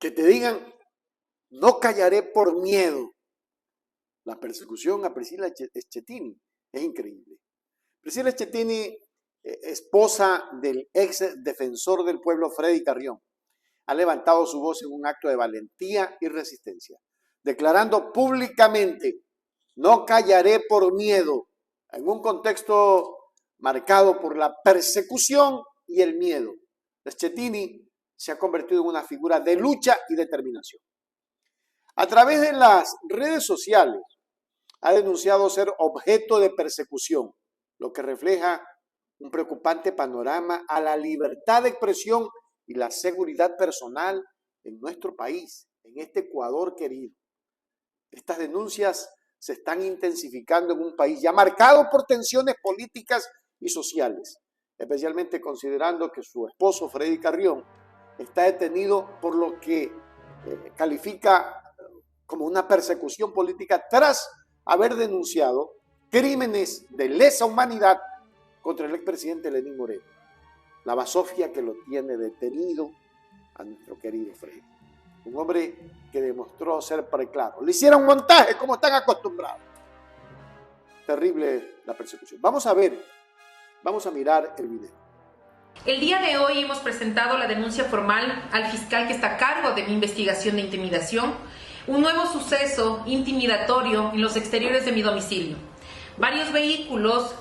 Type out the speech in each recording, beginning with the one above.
Que te digan, no callaré por miedo. La persecución a Priscilla Schettini es increíble. Priscilla Schettini, esposa del ex defensor del pueblo Freddy Carrión, ha levantado su voz en un acto de valentía y resistencia, declarando públicamente, no callaré por miedo, en un contexto marcado por la persecución y el miedo. Schettini se ha convertido en una figura de lucha y determinación. A través de las redes sociales ha denunciado ser objeto de persecución, lo que refleja un preocupante panorama a la libertad de expresión y la seguridad personal en nuestro país, en este Ecuador querido. Estas denuncias se están intensificando en un país ya marcado por tensiones políticas y sociales, especialmente considerando que su esposo Freddy Carrión está detenido por lo que califica como una persecución política tras haber denunciado crímenes de lesa humanidad contra el expresidente Lenín Moreno. La basofia que lo tiene detenido a nuestro querido Freddy. Un hombre que demostró ser preclaro. Le hicieron montaje como están acostumbrados. Terrible la persecución. Vamos a mirar el video. El día de hoy hemos presentado la denuncia formal al fiscal que está a cargo de mi investigación de intimidación, un nuevo suceso intimidatorio en los exteriores de mi domicilio. Varios vehículos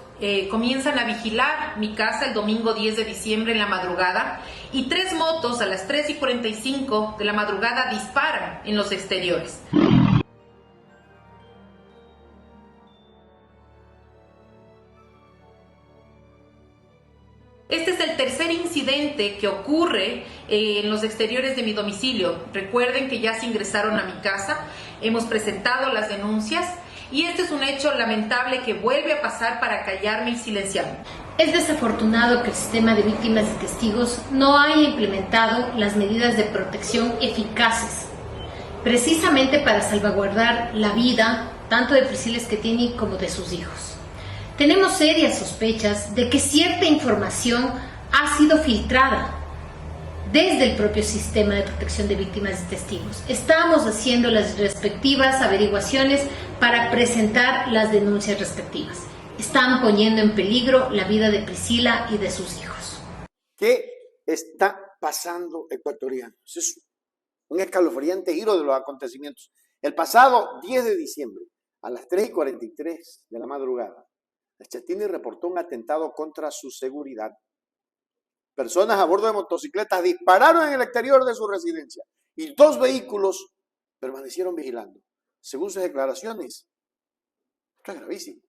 comienzan a vigilar mi casa el domingo 10 de diciembre en la madrugada y 3 motos a las 3:45 de la madrugada disparan en los exteriores. Este es el tercer incidente que ocurre en los exteriores de mi domicilio. Recuerden que ya se ingresaron a mi casa, hemos presentado las denuncias y este es un hecho lamentable que vuelve a pasar para callarme y silenciarme. Es desafortunado que el sistema de víctimas y testigos no haya implementado las medidas de protección eficaces, precisamente para salvaguardar la vida tanto de Priscilla Schettini como de sus hijos. Tenemos serias sospechas de que cierta información ha sido filtrada desde el propio sistema de protección de víctimas y testigos. Estamos haciendo las respectivas averiguaciones para presentar las denuncias respectivas. Están poniendo en peligro la vida de Priscilla y de sus hijos. ¿Qué está pasando, ecuatorianos? Es un escalofriante giro de los acontecimientos. El pasado 10 de diciembre, a las 3:43 de la madrugada, Schettini reportó un atentado contra su seguridad. Personas a bordo de motocicletas dispararon en el exterior de su residencia y 2 vehículos permanecieron vigilando. Según sus declaraciones, esto es gravísimo.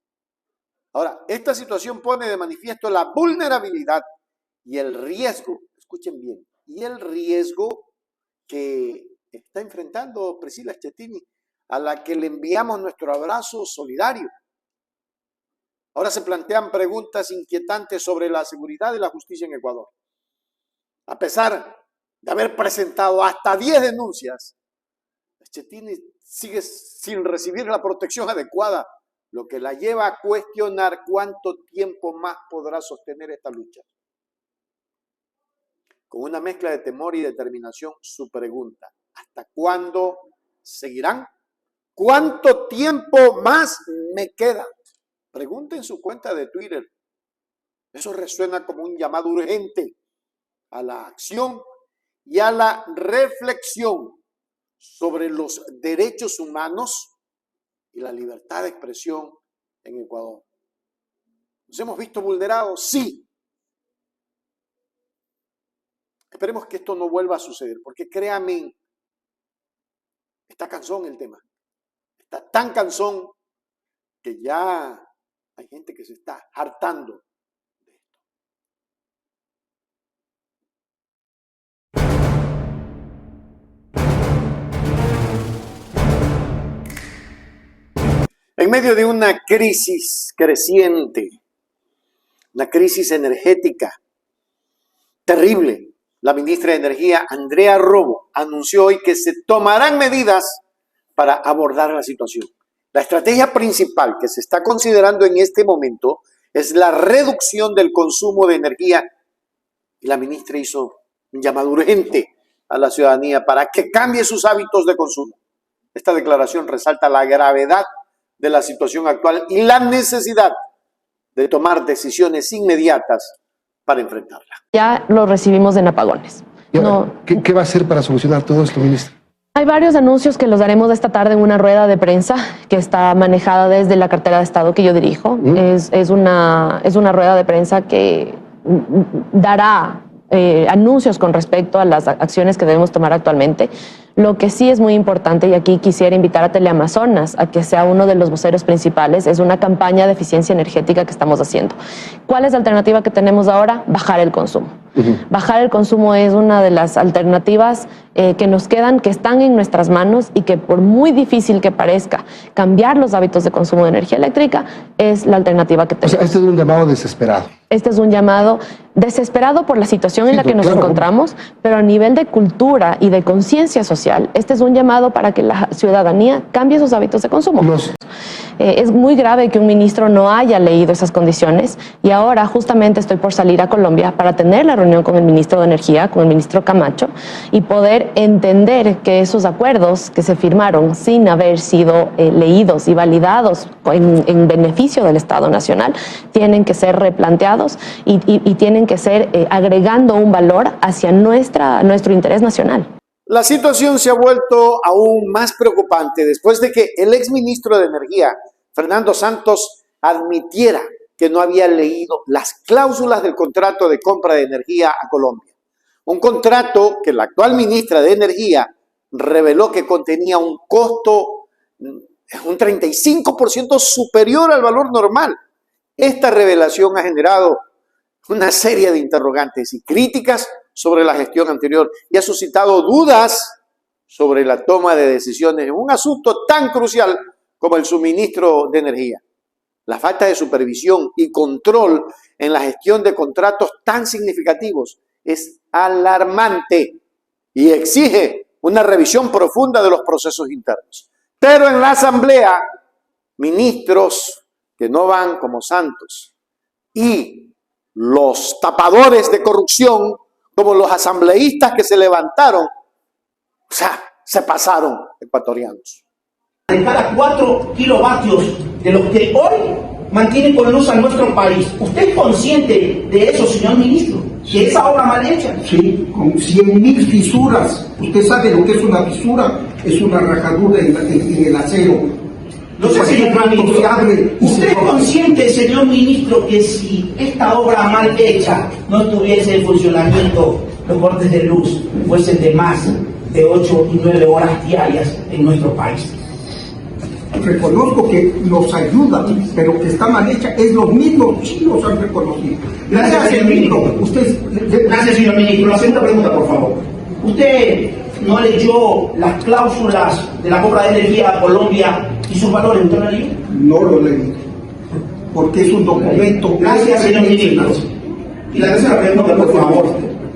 Ahora, esta situación pone de manifiesto la vulnerabilidad y el riesgo, escuchen bien, y el riesgo que está enfrentando Priscilla Schettini, a la que le enviamos nuestro abrazo solidario. Ahora se plantean preguntas inquietantes sobre la seguridad y la justicia en Ecuador. A pesar de haber presentado hasta 10 denuncias, Schettini sigue sin recibir la protección adecuada, lo que la lleva a cuestionar cuánto tiempo más podrá sostener esta lucha. Con una mezcla de temor y determinación, su pregunta: ¿hasta cuándo seguirán? ¿Cuánto tiempo más me queda? Pregunta en su cuenta de Twitter. Eso resuena como un llamado urgente a la acción y a la reflexión sobre los derechos humanos y la libertad de expresión en Ecuador. ¿Nos hemos visto vulnerados? Sí. Esperemos que esto no vuelva a suceder, porque créanme, está cansón el tema. Está tan cansón que ya hay gente que se está hartando de esto. En medio de una crisis creciente, una crisis energética terrible, la ministra de Energía, Andrea Robo, anunció hoy que se tomarán medidas para abordar la situación. La estrategia principal que se está considerando en este momento es la reducción del consumo de energía y la ministra hizo un llamado urgente a la ciudadanía para que cambie sus hábitos de consumo. Esta declaración resalta la gravedad de la situación actual y la necesidad de tomar decisiones inmediatas para enfrentarla. Ya lo recibimos en apagones. ¿Qué va a hacer para solucionar todo esto, ministra? Hay varios anuncios que los daremos esta tarde en una rueda de prensa que está manejada desde la cartera de Estado que yo dirijo. Es una rueda de prensa que dará anuncios con respecto a las acciones que debemos tomar actualmente. Lo que sí es muy importante, y aquí quisiera invitar a Teleamazonas a que sea uno de los voceros principales, es una campaña de eficiencia energética que estamos haciendo. ¿Cuál es la alternativa que tenemos ahora? Bajar el consumo. Bajar el consumo es una de las alternativas que nos quedan, que están en nuestras manos y que por muy difícil que parezca cambiar los hábitos de consumo de energía eléctrica, es la alternativa que tenemos. O sea, este es un llamado desesperado. Este es un llamado desesperado por la situación en la que nos encontramos, pero a nivel de cultura y de conciencia social, este es un llamado para que la ciudadanía cambie sus hábitos de consumo. Es muy grave que un ministro no haya leído esas condiciones y ahora justamente estoy por salir a Colombia para tener la reunión con el ministro de Energía, con el ministro Camacho, y poder entender que esos acuerdos que se firmaron sin haber sido leídos y validados en beneficio del Estado Nacional tienen que ser replanteados y tienen que ser agregando un valor hacia nuestro interés nacional. La situación se ha vuelto aún más preocupante después de que el exministro de Energía, Fernando Santos, admitiera que no había leído las cláusulas del contrato de compra de energía a Colombia. Un contrato que la actual ministra de Energía reveló que contenía un costo un 35% superior al valor normal. Esta revelación ha generado una serie de interrogantes y críticas sobre la gestión anterior y ha suscitado dudas sobre la toma de decisiones en un asunto tan crucial como el suministro de energía. La falta de supervisión y control en la gestión de contratos tan significativos es alarmante y exige una revisión profunda de los procesos internos. Pero en la Asamblea, ministros que no van como santos y los tapadores de corrupción, como los asambleístas que se levantaron, o sea, se pasaron ecuatorianos. De cada 4 kilovatios de los que hoy mantienen con luz a nuestro país. ¿Usted es consciente de eso, señor ministro? ¿Que esa obra mal hecha? Sí, con 100.000 fisuras. Usted sabe lo que es una fisura, es una rajadura en el acero. No sé, señor ministro. ¿Usted es consciente, señor ministro, que si esta obra mal hecha no estuviese en funcionamiento, los cortes de luz fuesen de más de 8 y 9 horas diarias en nuestro país? Reconozco que nos ayuda, pero que está mal hecha, es los mismos chinos han reconocido. Gracias, señor ministro. Gracias, señor ministro. La segunda pregunta, por favor. ¿Usted no leyó las cláusulas de la compra de energía a Colombia y sus valores? ¿Usted lo leyó? No lo leí, porque es un documento. Gracias, señor ministro. Y la tercera pregunta, por favor.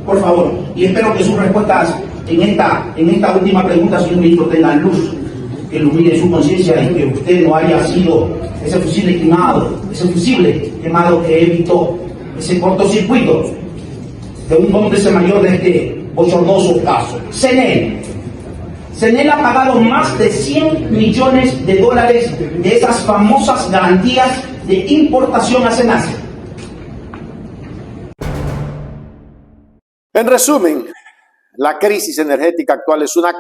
Por favor. Y espero que sus respuestas en esta última pregunta, señor ministro, tengan luz, que ilumine su conciencia y que usted no haya sido ese fusible quemado que evitó ese cortocircuito de un cómplice mayor de este bochornoso caso. CNEL ha pagado más de $100 millones de esas famosas garantías de importación a SENACE. En resumen, la crisis energética actual es una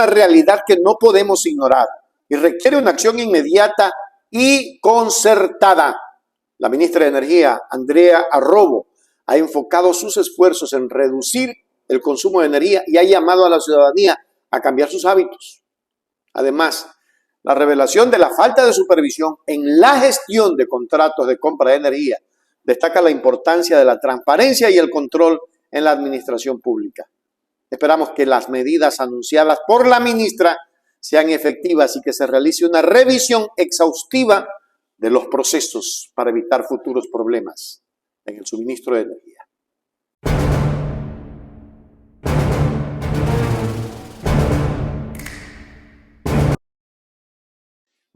realidad que no podemos ignorar y requiere una acción inmediata y concertada. La ministra de Energía, Andrea Arrobo, ha enfocado sus esfuerzos en reducir el consumo de energía y ha llamado a la ciudadanía a cambiar sus hábitos. Además, la revelación de la falta de supervisión en la gestión de contratos de compra de energía destaca la importancia de la transparencia y el control en la administración pública. Esperamos que las medidas anunciadas por la ministra sean efectivas y que se realice una revisión exhaustiva de los procesos para evitar futuros problemas en el suministro de energía.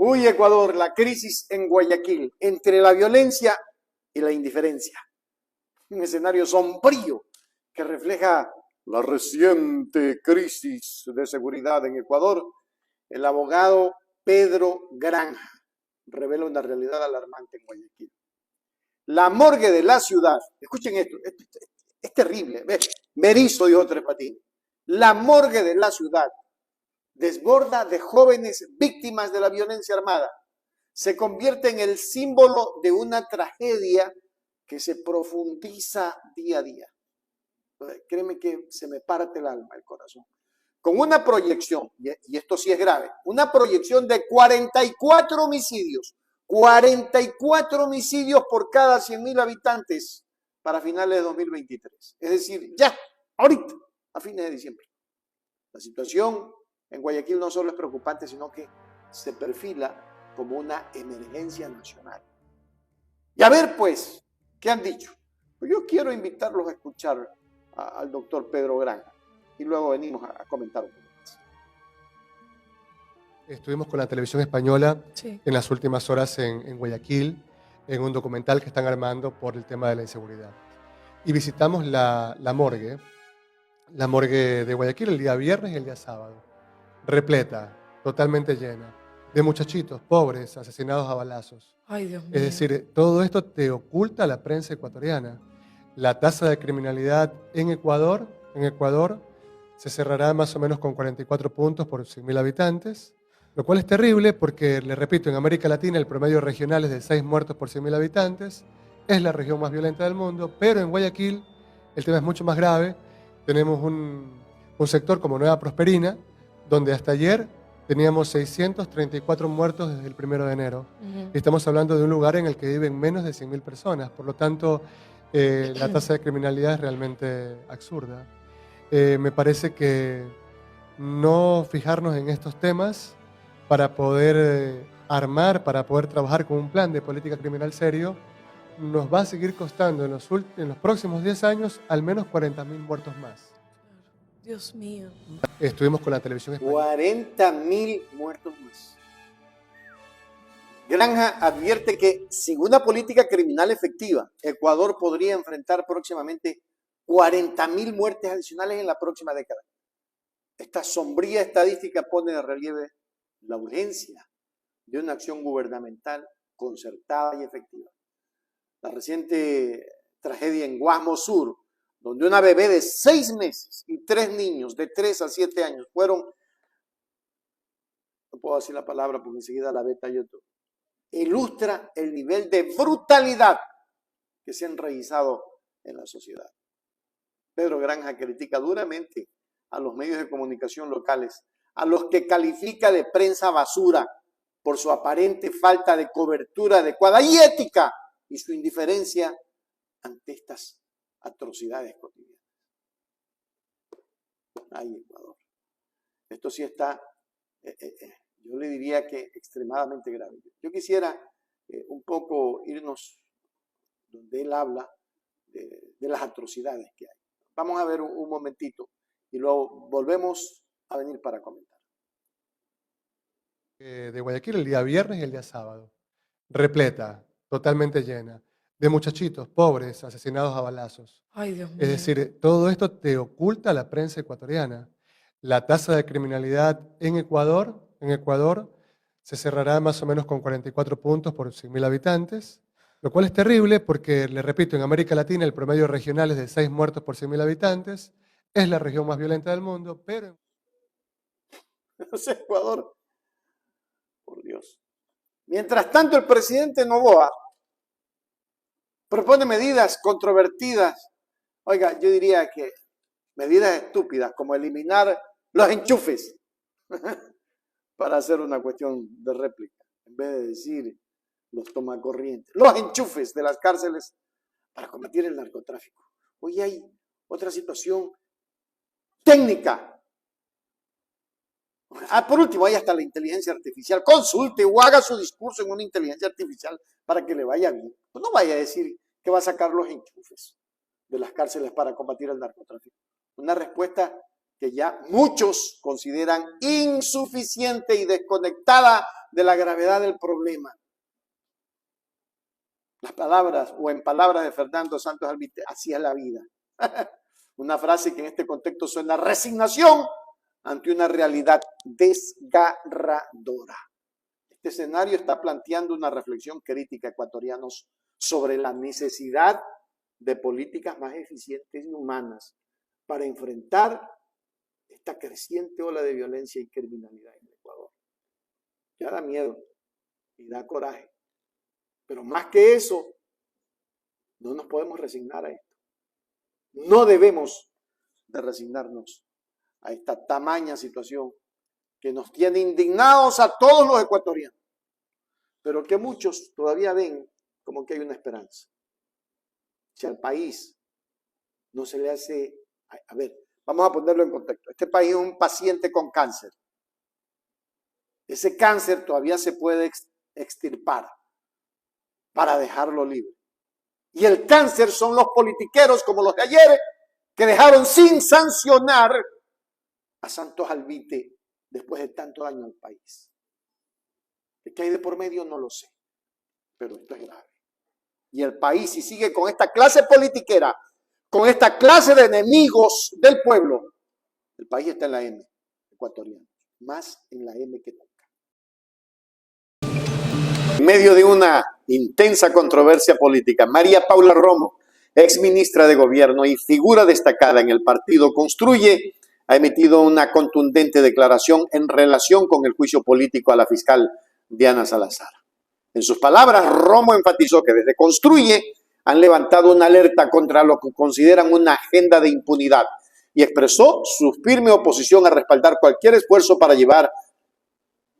Uy, Ecuador, la crisis en Guayaquil, entre la violencia y la indiferencia. Un escenario sombrío que refleja la reciente crisis de seguridad en Ecuador. El abogado Pedro Granja revela una realidad alarmante en Guayaquil. La morgue de la ciudad, escuchen esto es terrible, me erizo, dijo Tres Patines. La morgue de la ciudad desborda de jóvenes víctimas de la violencia armada. Se convierte en el símbolo de una tragedia que se profundiza día a día. Créeme que se me parte el alma, el corazón. Con una proyección, y esto sí es grave, una proyección de 44 homicidios. 44 homicidios por cada 100.000 habitantes para finales de 2023. Es decir, ya, ahorita, a fines de diciembre. La situación en Guayaquil no solo es preocupante, sino que se perfila como una emergencia nacional. Y a ver, pues, ¿qué han dicho? Pues yo quiero invitarlos a escuchar al doctor Pedro Granja y luego venimos a comentar un poco más. Estuvimos con la televisión española en las últimas horas en Guayaquil, en un documental que están armando por el tema de la inseguridad. Y visitamos la morgue de Guayaquil el día viernes y el día sábado. Repleta, totalmente llena, de muchachitos pobres asesinados a balazos. Ay, Dios mío. Es decir, todo esto te oculta la prensa ecuatoriana. La tasa de criminalidad en Ecuador se cerrará más o menos con 44 puntos por 100.000 habitantes, lo cual es terrible porque, le repito, en América Latina el promedio regional es de 6 muertos por 100.000 habitantes, es la región más violenta del mundo, pero en Guayaquil el tema es mucho más grave. Tenemos un sector como Nueva Prosperina, donde hasta ayer teníamos 634 muertos desde el 1 de enero. Y estamos hablando de un lugar en el que viven menos de 100.000 personas, por lo tanto la tasa de criminalidad es realmente absurda. Me parece que no fijarnos en estos temas para poder armar, para poder trabajar con un plan de política criminal serio, nos va a seguir costando en los próximos 10 años al menos 40.000 muertos más. Dios mío. Estuvimos con la televisión española. 40.000 muertos más. Granja advierte que sin una política criminal efectiva, Ecuador podría enfrentar próximamente 40.000 muertes adicionales en la próxima década. Esta sombría estadística pone de relieve la urgencia de una acción gubernamental concertada y efectiva. La reciente tragedia en Guasmo Sur, donde una bebé de 6 meses y 3 niños de 3 a 7 años fueron, no puedo decir la palabra porque enseguida la beta YouTube, ilustra el nivel de brutalidad que se ha enraizado en la sociedad. Pedro Granja critica duramente a los medios de comunicación locales, a los que califica de prensa basura por su aparente falta de cobertura adecuada y ética y su indiferencia ante estas atrocidades cotidianas. Ay, Ecuador. Esto sí está, yo le diría que extremadamente grave. Yo quisiera un poco irnos donde él habla de las atrocidades que hay. Vamos a ver un momentito y luego volvemos a venir para comentar. De Guayaquil el día viernes y el día sábado. Repleta, totalmente llena, de muchachitos pobres asesinados a balazos. Ay, Dios mío. Es decir, todo esto te oculta la prensa ecuatoriana. La tasa de criminalidad en Ecuador se cerrará más o menos con 44 puntos por 100.000 habitantes, lo cual es terrible porque, le repito, en América Latina el promedio regional es de 6 muertos por 100.000 habitantes, es la región más violenta del mundo, pero... Ecuador, por Dios. Mientras tanto, el presidente Noboa propone medidas controvertidas, oiga, yo diría que medidas estúpidas, como eliminar los enchufes, para hacer una cuestión de réplica, en vez de decir los tomacorrientes, los enchufes de las cárceles para combatir el narcotráfico. Hoy hay otra situación técnica. Por último, hay hasta la inteligencia artificial. Consulte o haga su discurso en una inteligencia artificial para que le vaya bien. Pues no vaya a decir que va a sacar los enchufes de las cárceles para combatir el narcotráfico. Una respuesta que ya muchos consideran insuficiente y desconectada de la gravedad del problema. Las palabras, o en palabras de Fernando Santos Alvite, así es la vida. Una frase que en este contexto suena resignación ante una realidad desgarradora. Este escenario está planteando una reflexión crítica a ecuatorianos sobre la necesidad de políticas más eficientes y humanas para enfrentar esta creciente ola de violencia y criminalidad en el Ecuador. Ya da miedo y da coraje. Pero más que eso, no nos podemos resignar a esto. No debemos de resignarnos a esta tamaña situación que nos tiene indignados a todos los ecuatorianos, pero que muchos todavía ven como que hay una esperanza. Si al país no se le hace... A ver, vamos a ponerlo en contexto. Este país es un paciente con cáncer. Ese cáncer todavía se puede extirpar para dejarlo libre. Y el cáncer son los politiqueros como los de ayer que dejaron sin sancionar a Santos Alvite después de tanto daño al país. ¿Qué hay de por medio? No lo sé, pero esto es grave. Y el país, si sigue con esta clase politiquera, con esta clase de enemigos del pueblo, el país está en la M ecuatoriana, más en la M que nunca. En medio de una intensa controversia política, María Paula Romo, ex ministra de Gobierno y figura destacada en el partido Construye, ha emitido una contundente declaración en relación con el juicio político a la fiscal Diana Salazar. En sus palabras, Romo enfatizó que desde Construye han levantado una alerta contra lo que consideran una agenda de impunidad y expresó su firme oposición a respaldar cualquier esfuerzo para llevar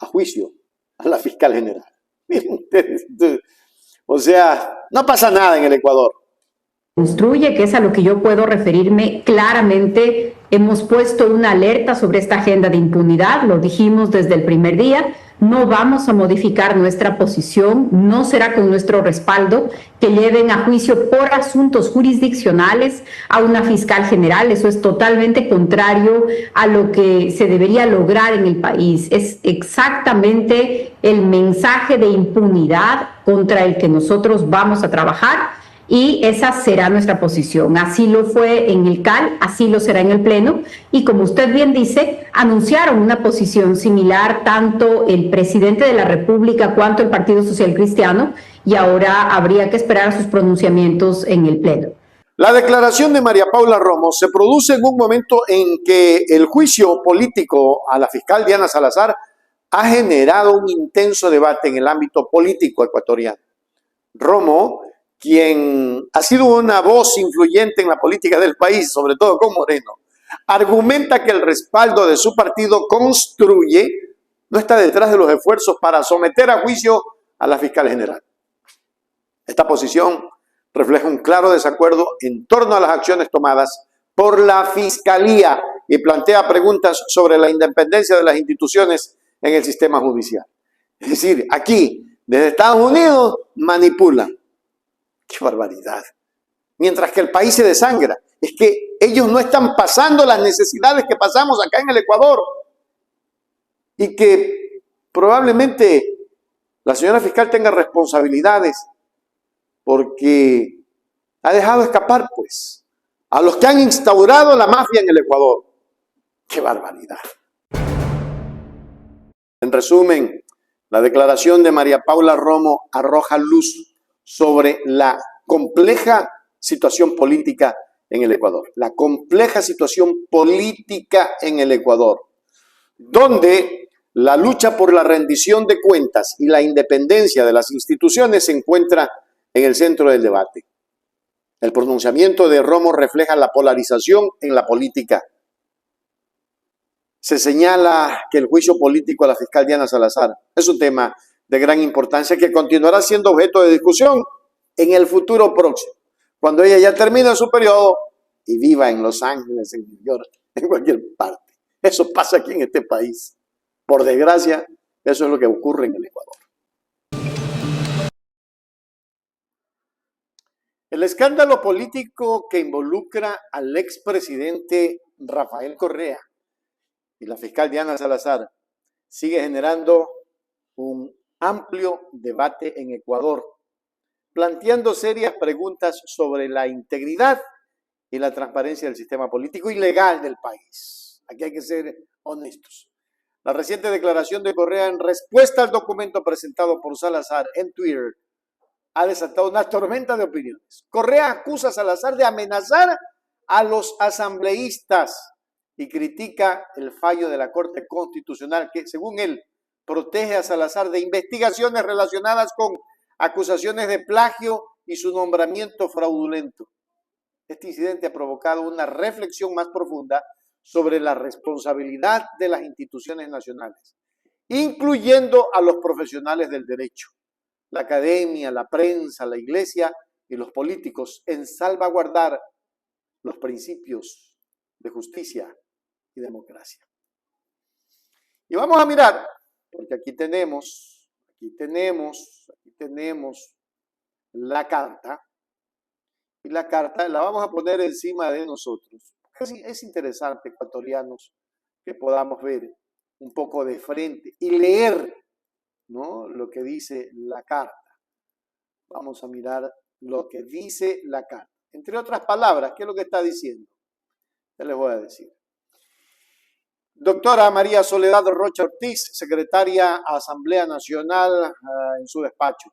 a juicio a la fiscal general. Miren ustedes, o sea, no pasa nada en el Ecuador. Construye, que es a lo que yo puedo referirme claramente, hemos puesto una alerta sobre esta agenda de impunidad, lo dijimos desde el primer día, no vamos a modificar nuestra posición, no será con nuestro respaldo que lleven a juicio por asuntos jurisdiccionales a una fiscal general, eso es totalmente contrario a lo que se debería lograr en el país, es exactamente el mensaje de impunidad contra el que nosotros vamos a trabajar. Y esa será nuestra posición. Así lo fue en el CAL, así lo será en el Pleno. Y como usted bien dice, anunciaron una posición similar tanto el presidente de la República cuanto el Partido Social Cristiano, y ahora habría que esperar a sus pronunciamientos en el Pleno. La declaración de María Paula Romo se produce en un momento en que el juicio político a la fiscal Diana Salazar ha generado un intenso debate en el ámbito político ecuatoriano. Romo, quien ha sido una voz influyente en la política del país, sobre todo con Moreno, argumenta que el respaldo de su partido Construye no está detrás de los esfuerzos para someter a juicio a la fiscal general. Esta posición refleja un claro desacuerdo en torno a las acciones tomadas por la Fiscalía y plantea preguntas sobre la independencia de las instituciones en el sistema judicial. Es decir, aquí, desde Estados Unidos, manipulan. ¡Qué barbaridad! Mientras que el país se desangra. Es que ellos no están pasando las necesidades que pasamos acá en el Ecuador. Y que probablemente la señora fiscal tenga responsabilidades porque ha dejado escapar, pues, a los que han instaurado la mafia en el Ecuador. ¡Qué barbaridad! En resumen, la declaración de María Paula Romo arroja luz sobre la compleja situación política en el Ecuador. La compleja situación política en el Ecuador, donde la lucha por la rendición de cuentas y la independencia de las instituciones se encuentra en el centro del debate. El pronunciamiento de Romo refleja la polarización en la política. Se señala que el juicio político a la fiscal Diana Salazar es un tema de gran importancia que continuará siendo objeto de discusión en el futuro próximo, cuando ella ya termine su periodo y viva en Los Ángeles, en New York, en cualquier parte. Eso pasa aquí en este país. Por desgracia, eso es lo que ocurre en el Ecuador. El escándalo político que involucra al expresidente Rafael Correa y la fiscal Diana Salazar sigue generando un amplio debate en Ecuador, planteando serias preguntas sobre la integridad y la transparencia del sistema político y legal del país. Aquí hay que ser honestos. La reciente declaración de Correa en respuesta al documento presentado por Salazar en Twitter ha desatado una tormenta de opiniones. Correa acusa a Salazar de amenazar a los asambleístas y critica el fallo de la Corte Constitucional que, según él, protege a Salazar de investigaciones relacionadas con acusaciones de plagio y su nombramiento fraudulento. Este incidente ha provocado una reflexión más profunda sobre la responsabilidad de las instituciones nacionales, incluyendo a los profesionales del derecho, la academia, la prensa, la iglesia y los políticos en salvaguardar los principios de justicia y democracia. Y vamos a mirar, porque aquí tenemos la carta, y la carta la vamos a poner encima de nosotros. Es interesante, ecuatorianos, que podamos ver un poco de frente y leer, ¿no?, lo que dice la carta. Vamos a mirar lo que dice la carta. Entre otras palabras, ¿qué es lo que está diciendo? Ya les voy a decir. Doctora María Soledad Rocha Ortiz, secretaria Asamblea Nacional, en su despacho.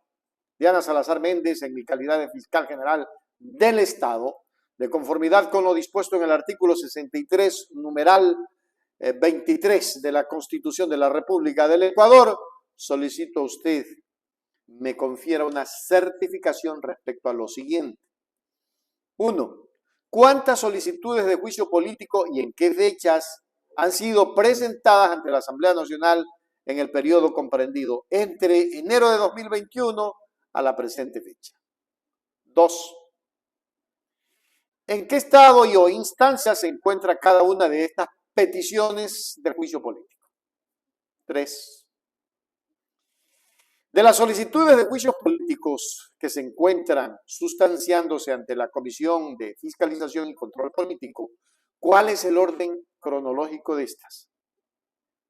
Diana Salazar Méndez, en mi calidad de fiscal general del Estado, de conformidad con lo dispuesto en el artículo 63, numeral 23 de la Constitución de la República del Ecuador, solicito a usted me confiera una certificación respecto a lo siguiente. 1. ¿Cuántas solicitudes de juicio político y en qué fechas han sido presentadas ante la Asamblea Nacional en el periodo comprendido entre enero de 2021 a la presente fecha? 2. ¿En qué estado y o instancia se encuentra cada una de estas peticiones de juicio político? 3. De las solicitudes de juicios políticos que se encuentran sustanciándose ante la Comisión de Fiscalización y Control Político, ¿cuál es el orden cronológico de estas?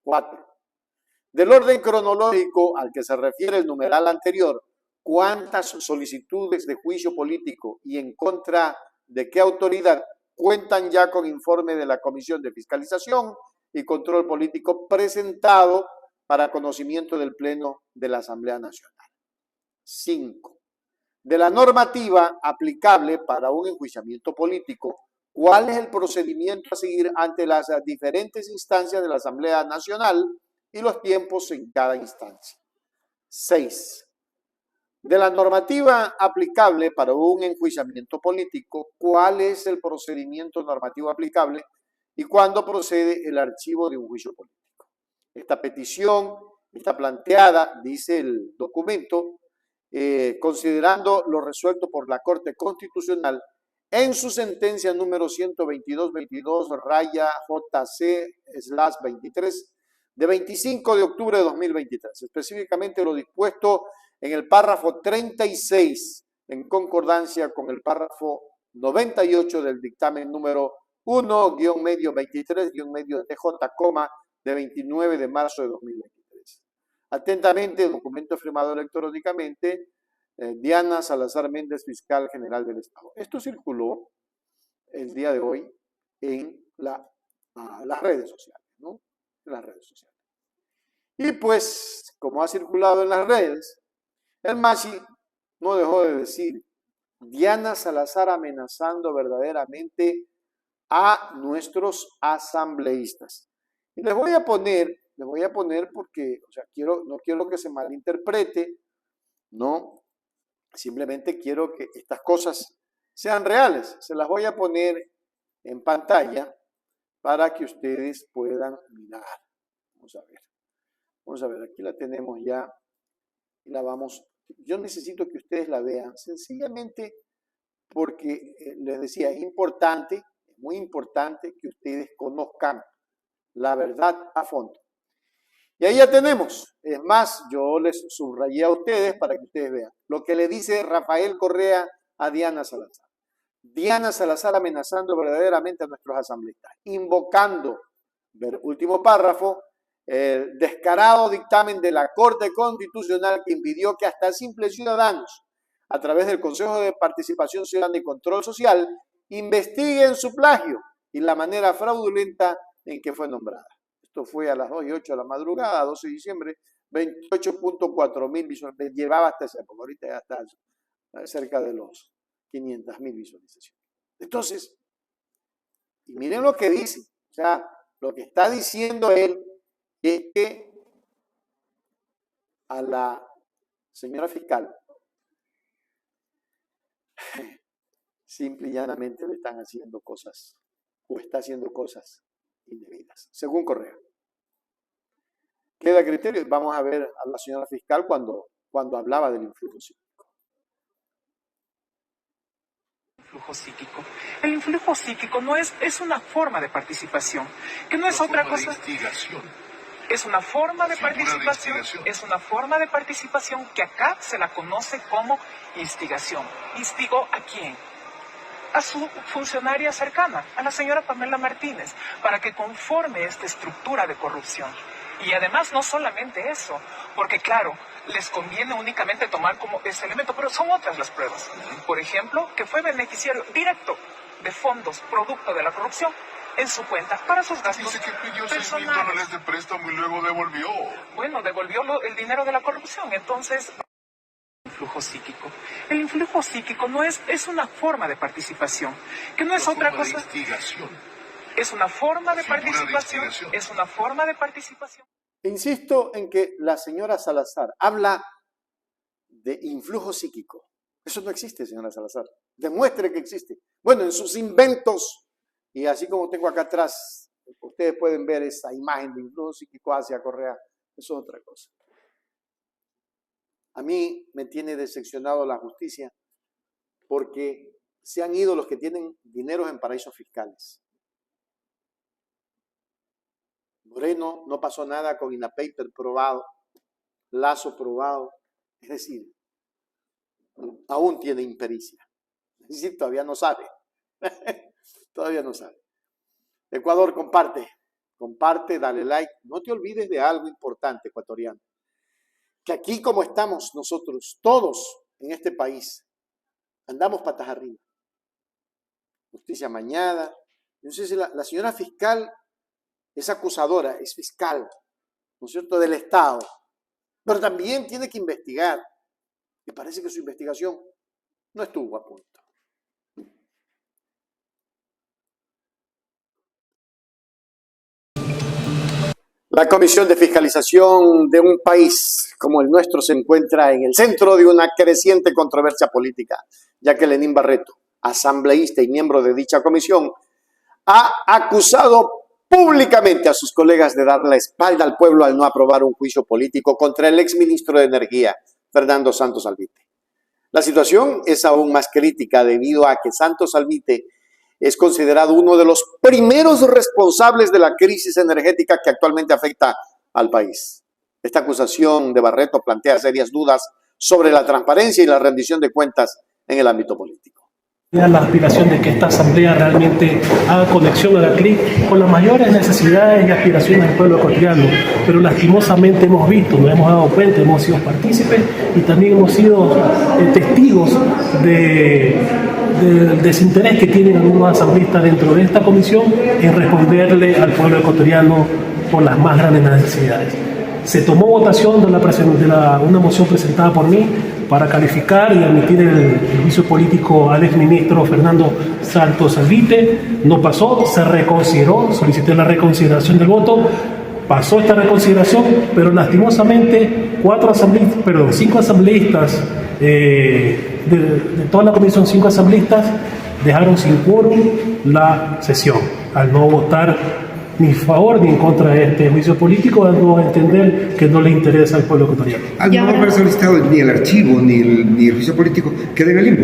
4. Del orden cronológico al que se refiere el numeral anterior, ¿cuántas solicitudes de juicio político y en contra de qué autoridad cuentan ya con informe de la Comisión de Fiscalización y Control Político presentado para conocimiento del Pleno de la Asamblea Nacional? 5. De la normativa aplicable para un enjuiciamiento político, ¿cuál es el procedimiento a seguir ante las diferentes instancias de la Asamblea Nacional y los tiempos en cada instancia? 6. De la normativa aplicable para un enjuiciamiento político, ¿cuál es el procedimiento normativo aplicable y cuándo procede el archivo de un juicio político? Esta petición está planteada, dice el documento, considerando lo resuelto por la Corte Constitucional en su sentencia número 122-22-JC/23 de 25 de octubre de 2023, específicamente lo dispuesto en el párrafo 36, en concordancia con el párrafo 98 del dictamen número 1-23-TJ, de 29 de marzo de 2023. Atentamente, documento firmado electrónicamente, Diana Salazar Méndez, fiscal general del Estado. Esto circuló el día de hoy en las redes sociales, ¿no? En las redes sociales. Y pues, como ha circulado en las redes, el MASHI no dejó de decir: Diana Salazar amenazando verdaderamente a nuestros asambleístas. Y les voy a poner porque, o sea, no quiero que se malinterprete, no, simplemente quiero que estas cosas sean reales. Se las voy a poner en pantalla para que ustedes puedan mirar. Vamos a ver, aquí la tenemos ya. Yo necesito que ustedes la vean, sencillamente porque les decía, es muy importante que ustedes conozcan la verdad a fondo. Y ahí ya tenemos, es más, yo les subrayé a ustedes para que ustedes vean lo que le dice Rafael Correa a Diana Salazar. Diana Salazar amenazando verdaderamente a nuestros asambleístas, invocando, último párrafo, el descarado dictamen de la Corte Constitucional que impidió que hasta simples ciudadanos, a través del Consejo de Participación Ciudadana y Control Social, investiguen su plagio y la manera fraudulenta en que fue nombrada. Esto fue a las 2:08 de la madrugada, 12 de diciembre, 28.4 mil visualizaciones. Llevaba hasta esa época, ahorita ya está cerca de los 500.000 visualizaciones. Entonces, y miren lo que dice, o sea, lo que está diciendo él es que a la señora fiscal simple y llanamente le están haciendo cosas o está haciendo cosas indebidas, según Correa. Queda criterio. Vamos a ver a la señora fiscal cuando hablaba del influjo psíquico. Influjo psíquico. El influjo psíquico no es una forma de participación, que no es otra cosa. Es una forma de participación, es una forma de participación que acá se la conoce como instigación. ¿Instigó a quién? A su funcionaria cercana, a la señora Pamela Martínez, para que conforme esta estructura de corrupción. Y además no solamente eso, porque claro, les conviene únicamente tomar como ese elemento, pero son otras las pruebas. Por ejemplo, que fue beneficiario directo de fondos producto de la corrupción en su cuenta para sus gastos Dice que pidió personales. $6,000 de préstamo y luego devolvió. Bueno, devolvió el dinero de la corrupción, entonces... Influjo psíquico. El influjo psíquico no es una forma de participación, que no es otra cosa. Es una forma de participación, es una forma de participación. Insisto en que la señora Salazar habla de influjo psíquico. Eso no existe, señora Salazar. Demuestre que existe. Bueno, en sus inventos, y así como tengo acá atrás, ustedes pueden ver esa imagen de influjo psíquico hacia Correa. Eso es otra cosa. A mí me tiene decepcionado la justicia porque se han ido los que tienen dineros en paraísos fiscales. Moreno no pasó nada con INAPAPER probado, Lazo probado, es decir, aún tiene impericia. Es decir, todavía no sabe, todavía no sabe. Ecuador, comparte, dale like. No te olvides de algo importante, ecuatoriano, que aquí como estamos nosotros, todos en este país, andamos patas arriba. Justicia amañada. No sé si la señora fiscal es acusadora, es fiscal, ¿no es cierto?, del Estado, pero también tiene que investigar. Me parece que su investigación no estuvo a punto. La Comisión de Fiscalización de un país como el nuestro se encuentra en el centro de una creciente controversia política, ya que Lenín Barreto, asambleísta y miembro de dicha comisión, ha acusado públicamente a sus colegas de dar la espalda al pueblo al no aprobar un juicio político contra el exministro de Energía, Fernando Santos Alvite. La situación es aún más crítica debido a que Santos Alvite es considerado uno de los primeros responsables de la crisis energética que actualmente afecta al país. Esta acusación de Barreto plantea serias dudas sobre la transparencia y la rendición de cuentas en el ámbito político. La aspiración de que esta asamblea realmente haga conexión a la CLIC con las mayores necesidades y aspiraciones del pueblo ecuatoriano, pero lastimosamente hemos visto, nos hemos dado cuenta, hemos sido partícipes y también hemos sido testigos del desinterés que tienen algunos asambleístas dentro de esta comisión en responderle al pueblo ecuatoriano por las más grandes necesidades. Se tomó votación de una moción presentada por mí para calificar y admitir el juicio político al exministro Fernando Santos Alvite. No pasó, se reconsideró, solicité la reconsideración del voto, pasó esta reconsideración, pero lastimosamente 5 asambleístas de toda la comisión, 5 asambleístas dejaron sin quórum la sesión al no votar ni a favor ni en contra de este juicio político, dando a entender que no le interesa al pueblo ecuatoriano. Al no haber solicitado ni el archivo ni el juicio político, queda en el limbo.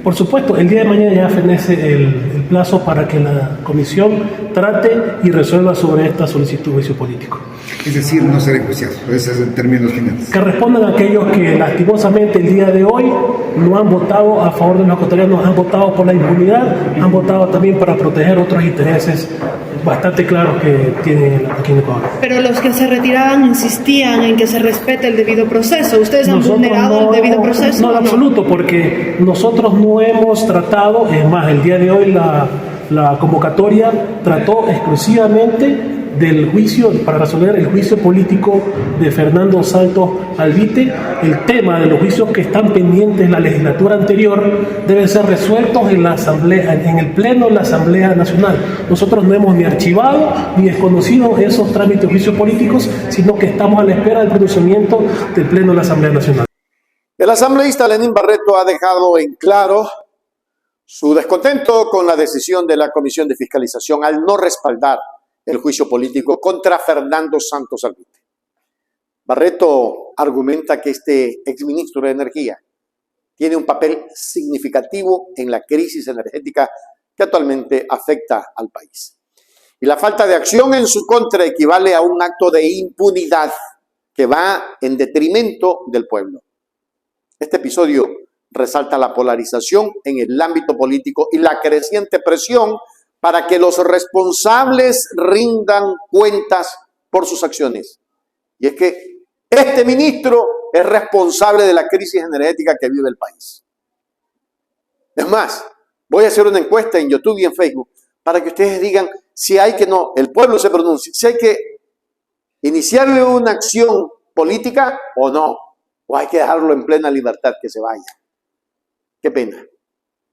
Por supuesto, el día de mañana ya fenece el plazo para que la comisión trate y resuelva sobre esta solicitud de juicio político. Es decir, no ser enjuiciados, esos son términos finales. Que respondan a aquellos que lastimosamente el día de hoy no han votado a favor de los ecuatorianos, han votado por la impunidad, han votado también para proteger otros intereses bastante claros cargos que tienen aquí en Ecuador. Pero los que se retiraban insistían en que se respete el debido proceso. ¿Ustedes han vulnerado el debido proceso? No, en absoluto, porque nosotros no hemos tratado, es más, el día de hoy la convocatoria trató exclusivamente del juicio, para resolver el juicio político de Fernando Santos Albite. El tema de los juicios que están pendientes en la legislatura anterior deben ser resueltos en la Asamblea, en el Pleno de la Asamblea Nacional. Nosotros no hemos ni archivado ni desconocido esos trámites de juicios políticos, sino que estamos a la espera del pronunciamiento del Pleno de la Asamblea Nacional. El asambleísta Lenín Barreto ha dejado en claro su descontento con la decisión de la Comisión de Fiscalización al no respaldar el juicio político contra Fernando Santos Albite. Barreto argumenta que este exministro de Energía tiene un papel significativo en la crisis energética que actualmente afecta al país. Y la falta de acción en su contra equivale a un acto de impunidad que va en detrimento del pueblo. Este episodio resalta la polarización en el ámbito político y la creciente presión para que los responsables rindan cuentas por sus acciones. Y es que este ministro es responsable de la crisis energética que vive el país. Es más, voy a hacer una encuesta en YouTube y en Facebook para que ustedes digan si hay que no, el pueblo se pronuncie, si hay que iniciarle una acción política o no, o hay que dejarlo en plena libertad que se vaya. Qué pena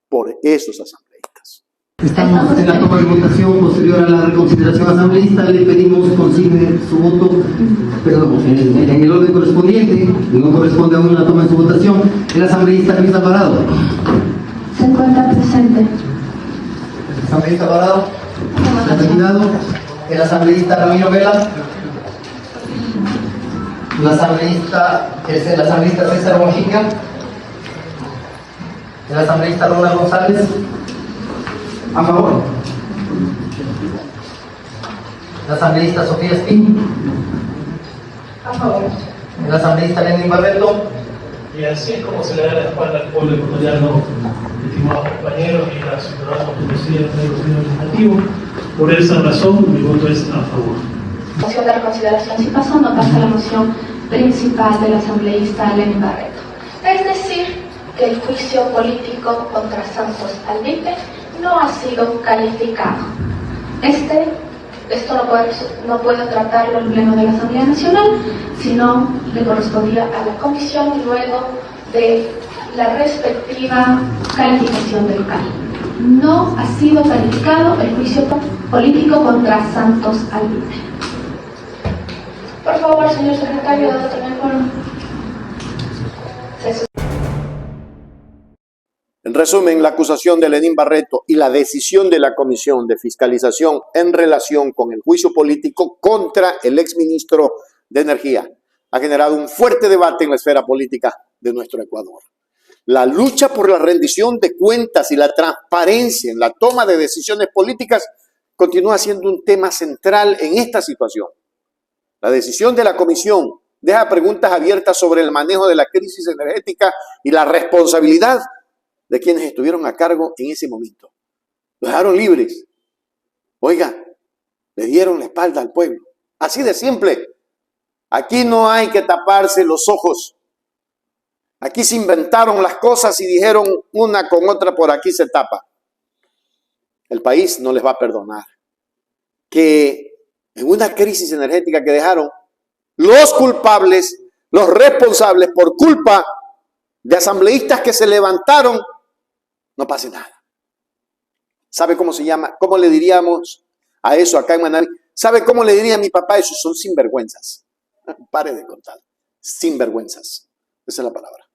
por esos asambleístas. Estamos en la toma de votación posterior a la reconsideración asambleísta. Le pedimos consigne su voto, perdón, en el orden correspondiente. No corresponde aún la toma de su votación. El asambleísta Luis Alvarado. Se encuentra presente. El asambleísta Alvarado. Se ha retirado. El asambleísta Ramiro Vela. El asambleísta César Mojica. El asambleísta Ronald González. A favor. La asambleísta Sofía Espín. A favor. El asambleísta Lenín Barreto. Y así es como se le da la espalda al pueblo ecuatoriano, estimados compañeros y a ciudadanos que presiden el gobierno legislativo. Por esa razón, mi voto es a favor. Moción de reconsideración. Si pasa o no pasa la moción principal del asambleísta Lenín Barreto. Es decir, que el juicio político contra Santos Albite no ha sido calificado. Esto no puede tratarlo el Pleno de la Asamblea Nacional, sino le correspondía a la Comisión luego de la respectiva calificación del CAI. No ha sido calificado el juicio político contra Santos Albite. Por favor, señor secretario, también con... En resumen, la acusación de Lenín Barreto y la decisión de la Comisión de Fiscalización en relación con el juicio político contra el exministro de Energía ha generado un fuerte debate en la esfera política de nuestro Ecuador. La lucha por la rendición de cuentas y la transparencia en la toma de decisiones políticas continúa siendo un tema central en esta situación. La decisión de la Comisión deja preguntas abiertas sobre el manejo de la crisis energética y la responsabilidad de quienes estuvieron a cargo en ese momento. Los dejaron libres. Oiga, le dieron la espalda al pueblo. Así de simple. Aquí no hay que taparse los ojos. Aquí se inventaron las cosas y dijeron una con otra, por aquí se tapa. El país no les va a perdonar que en una crisis energética que dejaron, los culpables, los responsables por culpa de asambleístas que se levantaron, no pase nada. ¿Sabe cómo se llama? ¿Cómo le diríamos a eso acá en Manabí? ¿Sabe cómo le diría a mi papá? Esos son sinvergüenzas. Pare de contar. Sinvergüenzas. Esa es la palabra.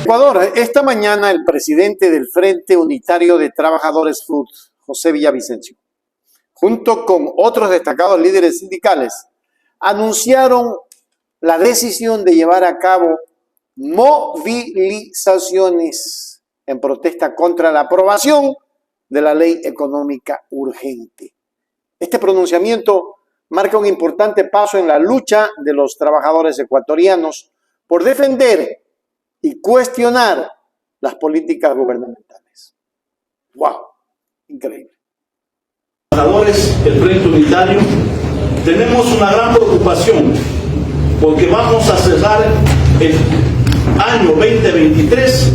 Ecuador, esta mañana el presidente del Frente Unitario de Trabajadores FUT, José Villavicencio, junto con otros destacados líderes sindicales, anunciaron la decisión de llevar a cabo movilizaciones en protesta contra la aprobación de la ley económica urgente. Este pronunciamiento marca un importante paso en la lucha de los trabajadores ecuatorianos por defender y cuestionar las políticas gubernamentales. ¡Wow! Increíble. Trabajadores del Frente Unitario tenemos una gran preocupación porque vamos a cerrar el año 2023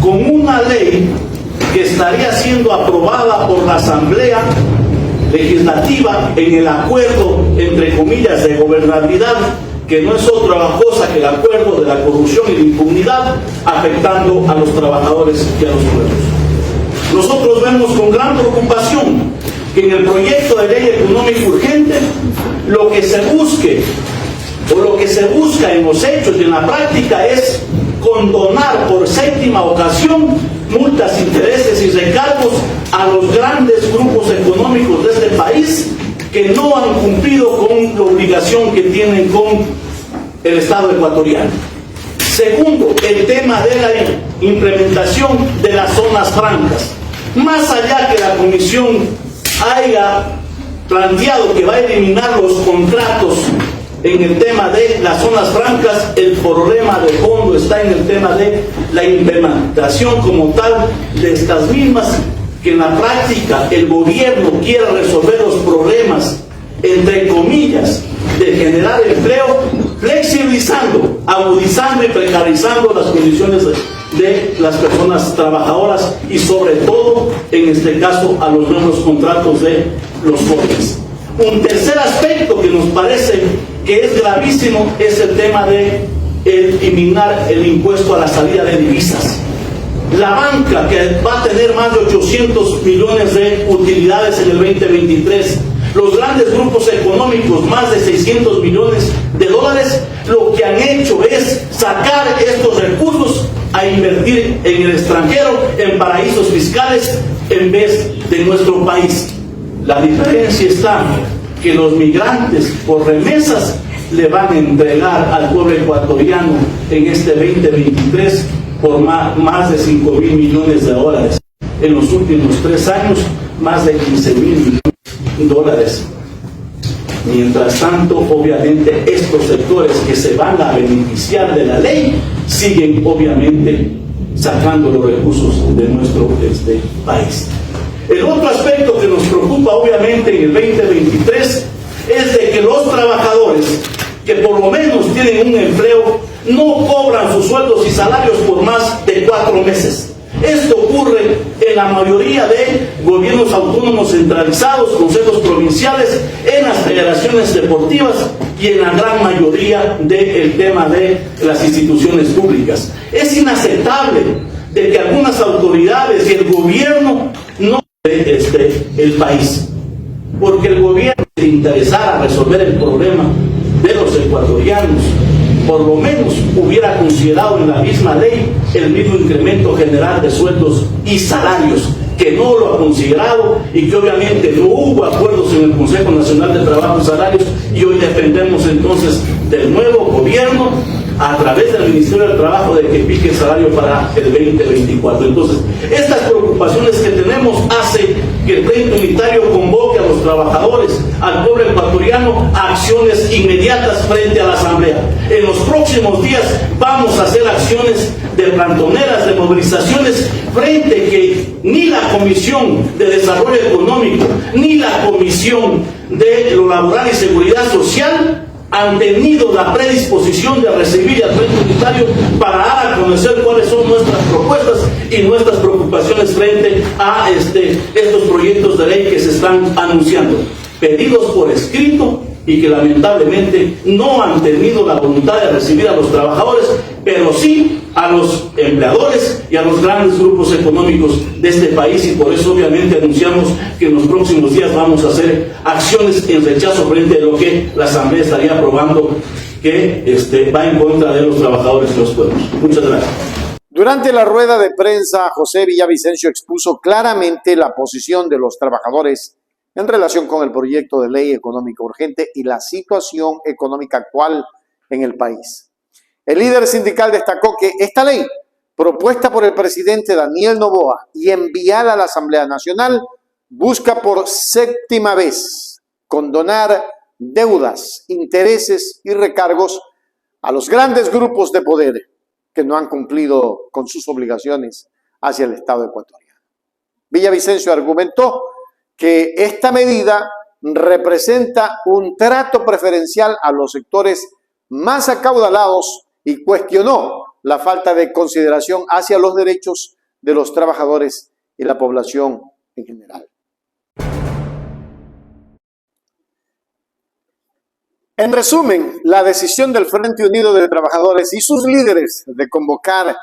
con una ley que estaría siendo aprobada por la Asamblea Legislativa en el acuerdo, entre comillas, de gobernabilidad, que no es otra cosa que el acuerdo de la corrupción y la impunidad, afectando a los trabajadores y a los pueblos. Nosotros vemos con gran preocupación que en el proyecto de ley económica urgente lo que se busque o lo que se busca en los hechos y en la práctica es condonar por séptima ocasión multas, intereses y recargos a los grandes grupos económicos de este país que no han cumplido con la obligación que tienen con el Estado ecuatoriano. Segundo, el tema de la implementación de las zonas francas. Más allá que la Comisión haya planteado que va a eliminar los contratos en el tema de las zonas francas, el problema de fondo está en el tema de la implementación como tal de estas mismas, que en la práctica el gobierno quiere resolver los problemas, entre comillas, de generar empleo, flexibilizando, agudizando y precarizando las condiciones de las personas trabajadoras y sobre todo, en este caso, a los nuevos contratos de los jóvenes. Un tercer aspecto que nos parece que es gravísimo es el tema de eliminar el impuesto a la salida de divisas. La banca, que va a tener más de 800 millones de utilidades en el 2023, los grandes grupos económicos, más de 600 millones de dólares, lo que han hecho es sacar estos recursos a invertir en el extranjero, en paraísos fiscales, en vez de nuestro país. La diferencia está que los migrantes por remesas le van a entregar al pueblo ecuatoriano en este 2023 por más de 5.000 millones de dólares. En los últimos 3 años, más de 15.000 millones de dólares. Mientras tanto, obviamente, estos sectores que se van a beneficiar de la ley siguen, obviamente, sacando los recursos de nuestro país. El otro aspecto que nos preocupa, obviamente, en el 2023 es de que los trabajadores que por lo menos tienen un empleo no cobran sus sueldos y salarios por más de 4 meses. Esto ocurre en la mayoría de gobiernos autónomos centralizados, consejos provinciales, en las federaciones deportivas y en la gran mayoría del tema de las instituciones públicas. Es inaceptable de que algunas autoridades y el gobierno no el país, porque el gobierno se interesara resolver el problema de los ecuatorianos, por lo menos hubiera considerado en la misma ley el mismo incremento general de sueldos y salarios, que no lo ha considerado y que obviamente no hubo acuerdos en el Consejo Nacional de Trabajo y Salarios, y hoy dependemos entonces del nuevo gobierno a través del Ministerio del Trabajo de que pique el salario para el 2024. Entonces, estas preocupaciones que tenemos hace que el Frente Unitario convoque a los trabajadores, al pueblo ecuatoriano, a acciones inmediatas frente a la Asamblea. En los próximos días vamos a hacer acciones de plantoneras, de movilizaciones, frente que ni la Comisión de Desarrollo Económico, ni la Comisión de lo Laboral y Seguridad Social han tenido la predisposición de recibir al Frente Unitario para dar a conocer cuáles son nuestras propuestas y nuestras preocupaciones frente a estos proyectos de ley que se están anunciando, pedidos por escrito y que lamentablemente no han tenido la voluntad de recibir a los trabajadores, pero sí a los empleadores y a los grandes grupos económicos de este país, y por eso obviamente anunciamos que en los próximos días vamos a hacer acciones en rechazo frente a lo que la Asamblea estaría aprobando, que va en contra de los trabajadores y los pueblos. Muchas gracias. Durante la rueda de prensa, José Villavicencio expuso claramente la posición de los trabajadores en relación con el proyecto de ley económica urgente y la situación económica actual en el país. El líder sindical destacó que esta ley, propuesta por el presidente Daniel Noboa y enviada a la Asamblea Nacional, busca por 7ª vez condonar deudas, intereses y recargos a los grandes grupos de poder que no han cumplido con sus obligaciones hacia el Estado ecuatoriano. Villavicencio argumentó que esta medida representa un trato preferencial a los sectores más acaudalados y cuestionó la falta de consideración hacia los derechos de los trabajadores y la población en general. En resumen, la decisión del Frente Unido de Trabajadores y sus líderes de convocar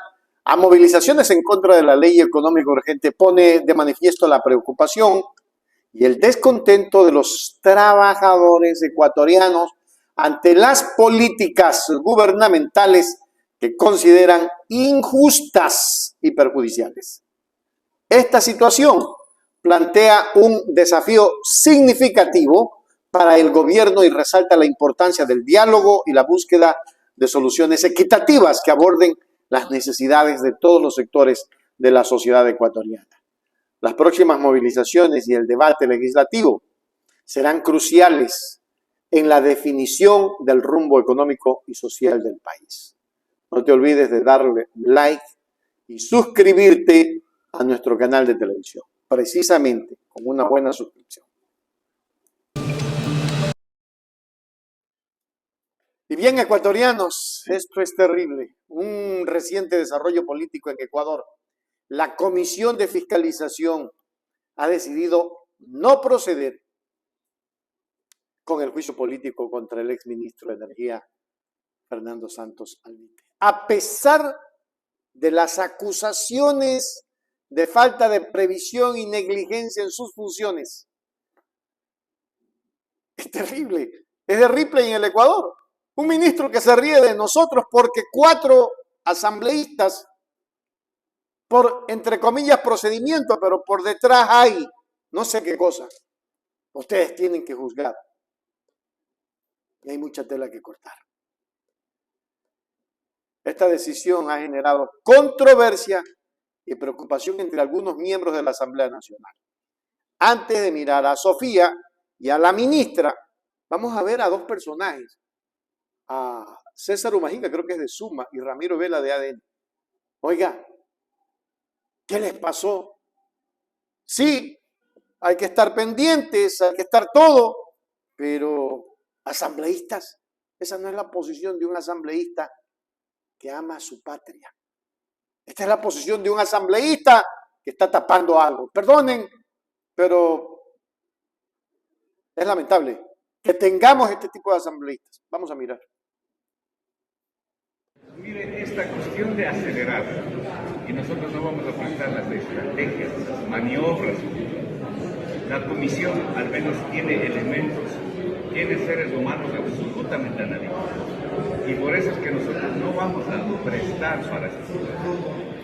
a movilizaciones en contra de la ley económica urgente pone de manifiesto la preocupación y el descontento de los trabajadores ecuatorianos ante las políticas gubernamentales que consideran injustas y perjudiciales. Esta situación plantea un desafío significativo para el gobierno y resalta la importancia del diálogo y la búsqueda de soluciones equitativas que aborden las necesidades de todos los sectores de la sociedad ecuatoriana. Las próximas movilizaciones y el debate legislativo serán cruciales en la definición del rumbo económico y social del país. No te olvides de darle like y suscribirte a nuestro canal de televisión, precisamente con una buena suscripción. Y bien, ecuatorianos, esto es terrible. Un reciente desarrollo político en Ecuador. La Comisión de Fiscalización ha decidido no proceder con el juicio político contra el exministro de Energía, Fernando Santos Alvite. A pesar de las acusaciones de falta de previsión y negligencia en sus funciones. Es terrible. Es de Ripley en el Ecuador. Un ministro que se ríe de nosotros porque 4 asambleístas, por, entre comillas, procedimiento, pero por detrás hay no sé qué cosa. Ustedes tienen que juzgar. Y hay mucha tela que cortar. Esta decisión ha generado controversia y preocupación entre algunos miembros de la Asamblea Nacional. Antes de mirar a Sofía y a la ministra, vamos a ver a 2 personajes. A César Umahinga, creo que es de Suma, y Ramiro Vela de ADN. Oiga, ¿qué les pasó? Sí, hay que estar pendientes, hay que estar todo, pero asambleístas, esa no es la posición de un asambleísta que ama a su patria. Esta es la posición de un asambleísta que está tapando algo. Perdonen, pero es lamentable que tengamos este tipo de asambleístas. Vamos a mirar. Mire, esta cuestión de acelerar, y nosotros no vamos a plantear las estrategias, las maniobras. La comisión al menos tiene elementos, tiene seres humanos absolutamente analíticos. Y por eso es que nosotros no vamos a prestar para eso.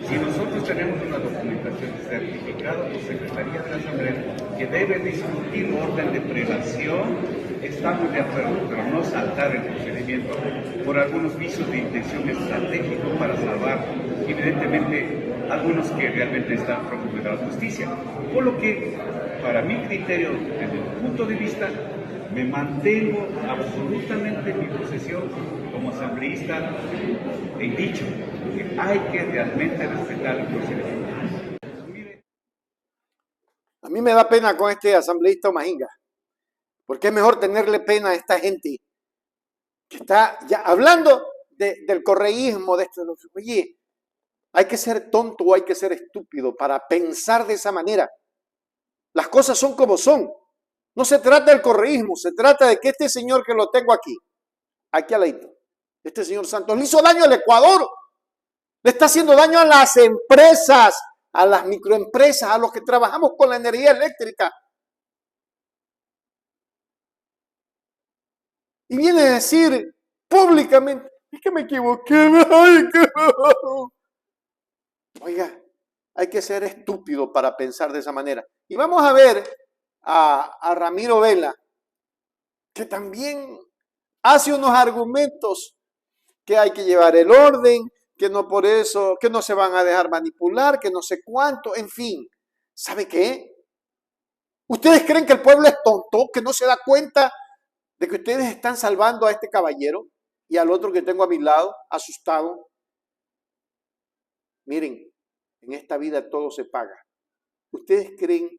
Si nosotros tenemos una documentación certificada por Secretaría de la Asamblea que debe discutir orden de privación, estamos de acuerdo, pero no saltar el procedimiento por algunos vicios de intención estratégico para salvar, evidentemente, algunos que realmente están prófugos de la justicia. Por lo que, para mi criterio, desde mi punto de vista, me mantengo absolutamente en mi posición como asambleísta he dicho que hay que realmente respetar el procedimiento. A mí me da pena con este asambleísta Umahinga, porque es mejor tenerle pena a esta gente que está ya hablando del correísmo, de esto. Oye, hay que ser tonto o hay que ser estúpido para pensar de esa manera. Las cosas son como son. No se trata del correísmo, se trata de que este señor que lo tengo aquí al ladito, este señor Santos, le hizo daño al Ecuador, le está haciendo daño a las empresas, a las microempresas, a los que trabajamos con la energía eléctrica. Y viene a decir públicamente, es que me equivoqué. Oiga, hay que ser estúpido para pensar de esa manera. Y vamos a ver a Ramiro Vela, que también hace unos argumentos que hay que llevar el orden, que no por eso, que no se van a dejar manipular, que no sé cuánto, en fin. ¿Sabe qué? ¿Ustedes creen que el pueblo es tonto, que no se da cuenta de que ustedes están salvando a este caballero y al otro que tengo a mi lado, asustado? Miren, en esta vida todo se paga. ¿Ustedes creen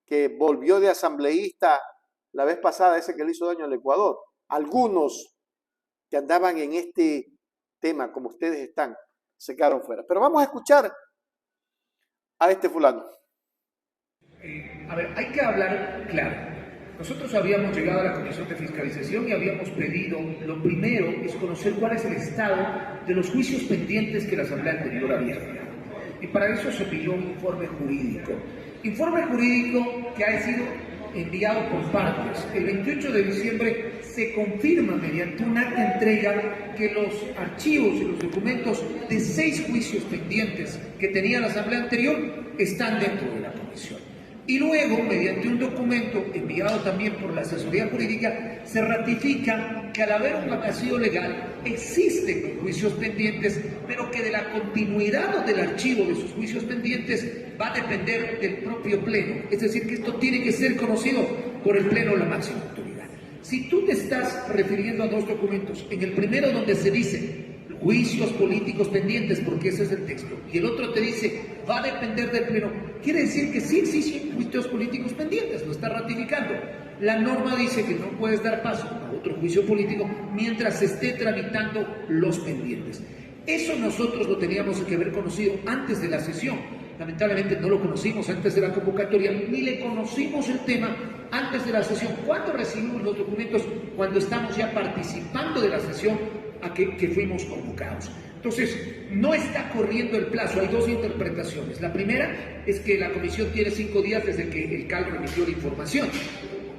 que volvió de asambleísta la vez pasada, ese que le hizo daño al Ecuador. Algunos que andaban en este tema, como ustedes están, se quedaron fuera. Pero vamos a escuchar a este fulano. A ver, hay que hablar claro. Nosotros habíamos llegado a la Comisión de Fiscalización y habíamos pedido, lo primero es conocer cuál es el estado de los juicios pendientes que la Asamblea anterior había enviado. Y para eso se pidió un informe jurídico. Informe jurídico que ha sido enviado por partes. El 28 de diciembre se confirma mediante un acta de entrega que los archivos y los documentos de 6 juicios pendientes que tenía la Asamblea anterior están dentro de la Comisión. Y luego, mediante un documento enviado también por la asesoría jurídica, se ratifica que al haber un vacío legal existen los juicios pendientes, pero que de la continuidad del archivo de sus juicios pendientes va a depender del propio Pleno. Es decir, que esto tiene que ser conocido por el Pleno, la máxima autoridad. Si tú te estás refiriendo a 2 documentos, en el primero donde se dice juicios políticos pendientes, porque ese es el texto, y el otro te dice va a depender del Pleno, quiere decir que sí existen juicios políticos pendientes, lo está ratificando. La norma dice que no puedes dar paso a otro juicio político mientras se esté tramitando los pendientes. Eso nosotros lo teníamos que haber conocido antes de la sesión. Lamentablemente no lo conocimos antes de la convocatoria, ni le conocimos el tema antes de la sesión. ¿Cuándo recibimos los documentos? Cuando estamos ya participando de la sesión a que fuimos convocados. Entonces, no está corriendo el plazo, hay 2 interpretaciones. La primera es que la comisión tiene 5 días desde que el CAL remitió la información.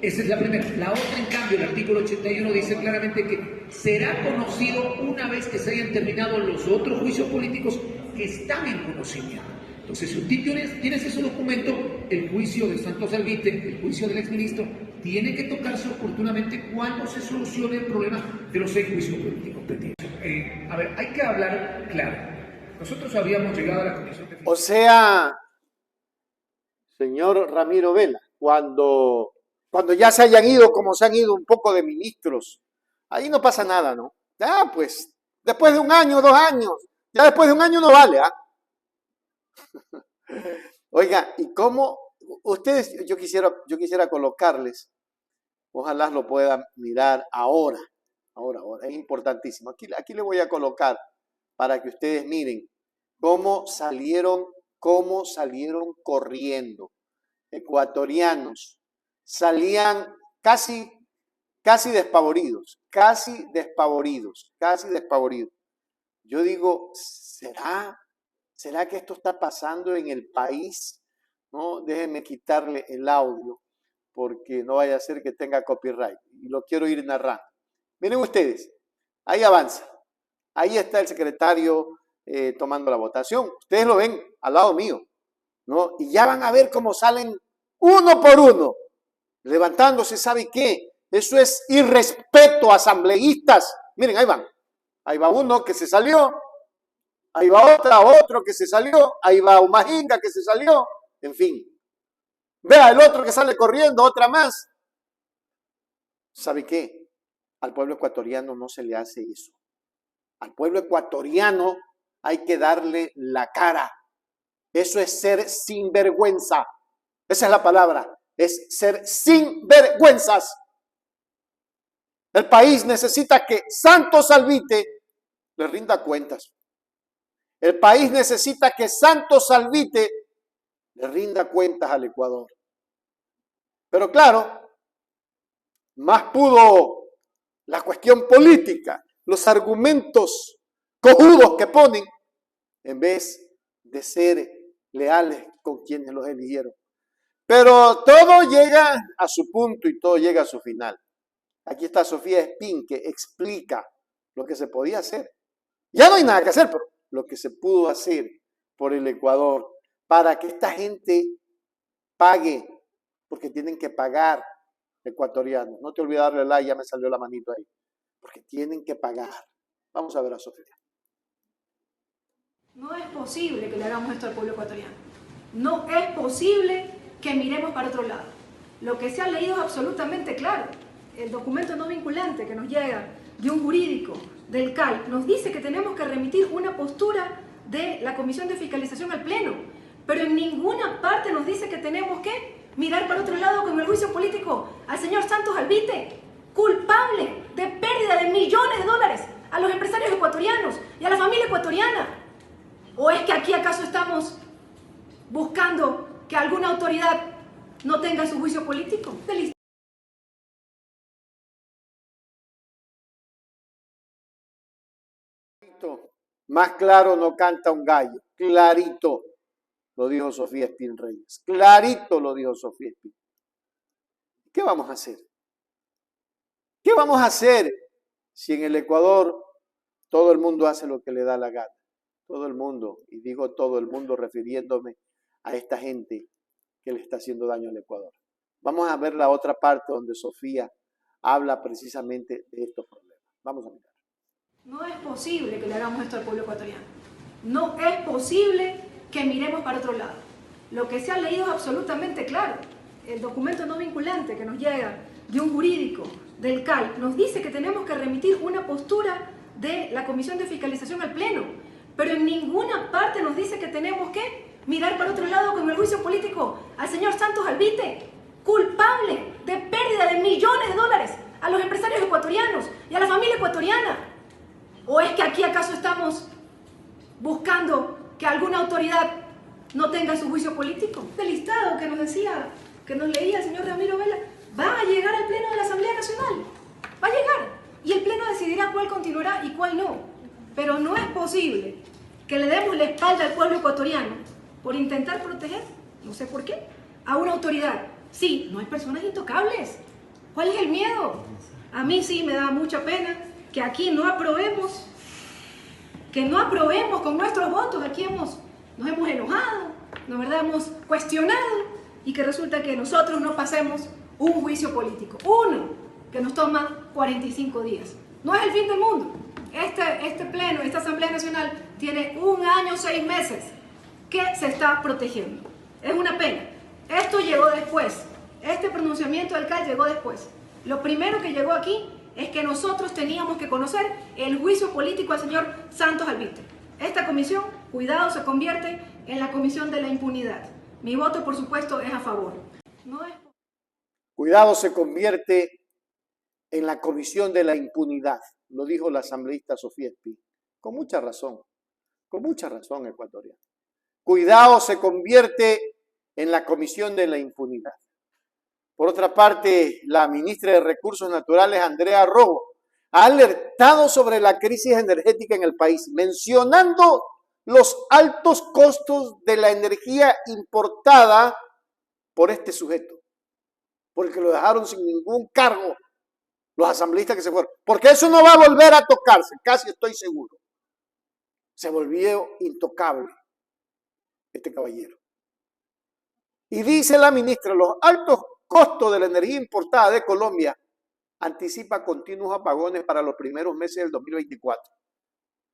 Esa es la primera. La otra, en cambio, el artículo 81 dice claramente que será conocido una vez que se hayan terminado los otros juicios políticos que están en conocimiento. Entonces, si tú tienes ese documento, el juicio de Santos Alvite, el juicio del exministro, tiene que tocarse oportunamente cuando se solucione el problema de los 6 juicios políticos pendientes. A ver, hay que hablar claro. Nosotros habíamos llegado a la Comisión de... O sea, señor Ramiro Vela, cuando ya se hayan ido, como se han ido un poco de ministros, ahí no pasa nada, ¿no? Ya, pues, después de 1 año, 2 años, ya después de 1 año no vale, ¿ah? Oiga, ¿y cómo ustedes, yo quisiera colocarles, ojalá lo puedan mirar ahora, es importantísimo. Aquí le voy a colocar para que ustedes miren cómo salieron corriendo. Ecuatorianos salían casi despavoridos. Yo digo, ¿será que esto está pasando en el país? No, déjenme quitarle el audio porque no vaya a ser que tenga copyright y lo quiero ir narrando. Miren ustedes, ahí avanza. Ahí está el secretario tomando la votación. Ustedes lo ven al lado mío, ¿no? Y ya van a ver cómo salen uno por uno, levantándose. ¿Sabe qué? Eso es irrespeto a asambleístas. Miren, ahí van. Ahí va uno que se salió. Ahí va otro que se salió. Ahí va Umajinga que se salió. En fin. Vea el otro que sale corriendo, otra más. ¿Sabe qué? Al pueblo ecuatoriano no se le hace eso. Al pueblo ecuatoriano hay que darle la cara. Eso es ser sinvergüenza. Esa es la palabra. Es ser sinvergüenzas. El país necesita que Santos Alvite le rinda cuentas. El país necesita que Santos Alvite le rinda cuentas al Ecuador. Pero claro, más pudo la cuestión política, los argumentos cojudos que ponen, en vez de ser leales con quienes los eligieron. Pero todo llega a su punto y todo llega a su final. Aquí está Sofía Espín, que explica lo que se podía hacer. Ya no hay nada que hacer, pero lo que se pudo hacer por el Ecuador para que esta gente pague, porque tienen que pagar, ecuatorianos. No te olvides darle like, ya me salió la manito ahí. Porque tienen que pagar. Vamos a ver a Sofía. No es posible que le hagamos esto al pueblo ecuatoriano. No es posible que miremos para otro lado. Lo que se ha leído es absolutamente claro. El documento no vinculante que nos llega de un jurídico del CAI nos dice que tenemos que remitir una postura de la Comisión de Fiscalización al Pleno, pero en ninguna parte nos dice que tenemos que mirar para otro lado con el juicio político al señor Santos Albite, culpable de pérdida de millones de dólares a los empresarios ecuatorianos y a la familia ecuatoriana? ¿O es que aquí acaso estamos buscando que alguna autoridad no tenga su juicio político? Más claro no canta un gallo. Clarito lo dijo Sofía Espín Reyes. Clarito lo dijo Sofía Espín. ¿Qué vamos a hacer? ¿Qué vamos a hacer si en el Ecuador todo el mundo hace lo que le da la gana? Todo el mundo, y digo todo el mundo refiriéndome a esta gente que le está haciendo daño al Ecuador. Vamos a ver la otra parte donde Sofía habla precisamente de estos problemas. Vamos a mirar. No es posible que le hagamos esto al pueblo ecuatoriano. No es posible que miremos para otro lado. Lo que se ha leído es absolutamente claro. El documento no vinculante que nos llega de un jurídico del CAI nos dice que tenemos que remitir una postura de la Comisión de Fiscalización al Pleno, pero en ninguna parte nos dice que tenemos que mirar para otro lado con el juicio político al señor Santos Albite, culpable de pérdida de millones de dólares a los empresarios ecuatorianos y a la familia ecuatoriana. ¿O es que aquí acaso estamos buscando que alguna autoridad no tenga su juicio político? El listado que nos decía, que nos leía el señor Ramiro Vela, va a llegar al Pleno de la Asamblea Nacional. Va a llegar. Y el Pleno decidirá cuál continuará y cuál no. Pero no es posible que le demos la espalda al pueblo ecuatoriano por intentar proteger, no sé por qué, a una autoridad. Sí, no hay personas intocables. ¿Cuál es el miedo? A mí sí me da mucha pena que aquí no aprobemos, con nuestros votos. Aquí nos hemos enojado, la verdad hemos cuestionado, y que resulta que nosotros no pasemos un juicio político. Uno que nos toma 45 días. No es el fin del mundo. Este pleno, esta Asamblea Nacional tiene 1 año, 6 meses que se está protegiendo. Es una pena. Esto llegó después. Este pronunciamiento del CAI llegó después. Lo primero que llegó aquí es que nosotros teníamos que conocer el juicio político al señor Santos Albite. Esta comisión, cuidado, se convierte en la comisión de la impunidad. Mi voto, por supuesto, es a favor. No es... Cuidado, se convierte en la comisión de la impunidad, lo dijo la asambleísta Sofía Espín. Con mucha razón ecuatoriana. Cuidado, se convierte en la comisión de la impunidad. Por otra parte, la ministra de Recursos Naturales, Andrea Rojo, ha alertado sobre la crisis energética en el país, mencionando los altos costos de la energía importada por este sujeto, porque lo dejaron sin ningún cargo los asambleístas que se fueron. Porque eso no va a volver a tocarse, casi estoy seguro. Se volvió intocable este caballero. Y dice la ministra, los altos costos de la energía importada de Colombia anticipa continuos apagones para los primeros meses del 2024.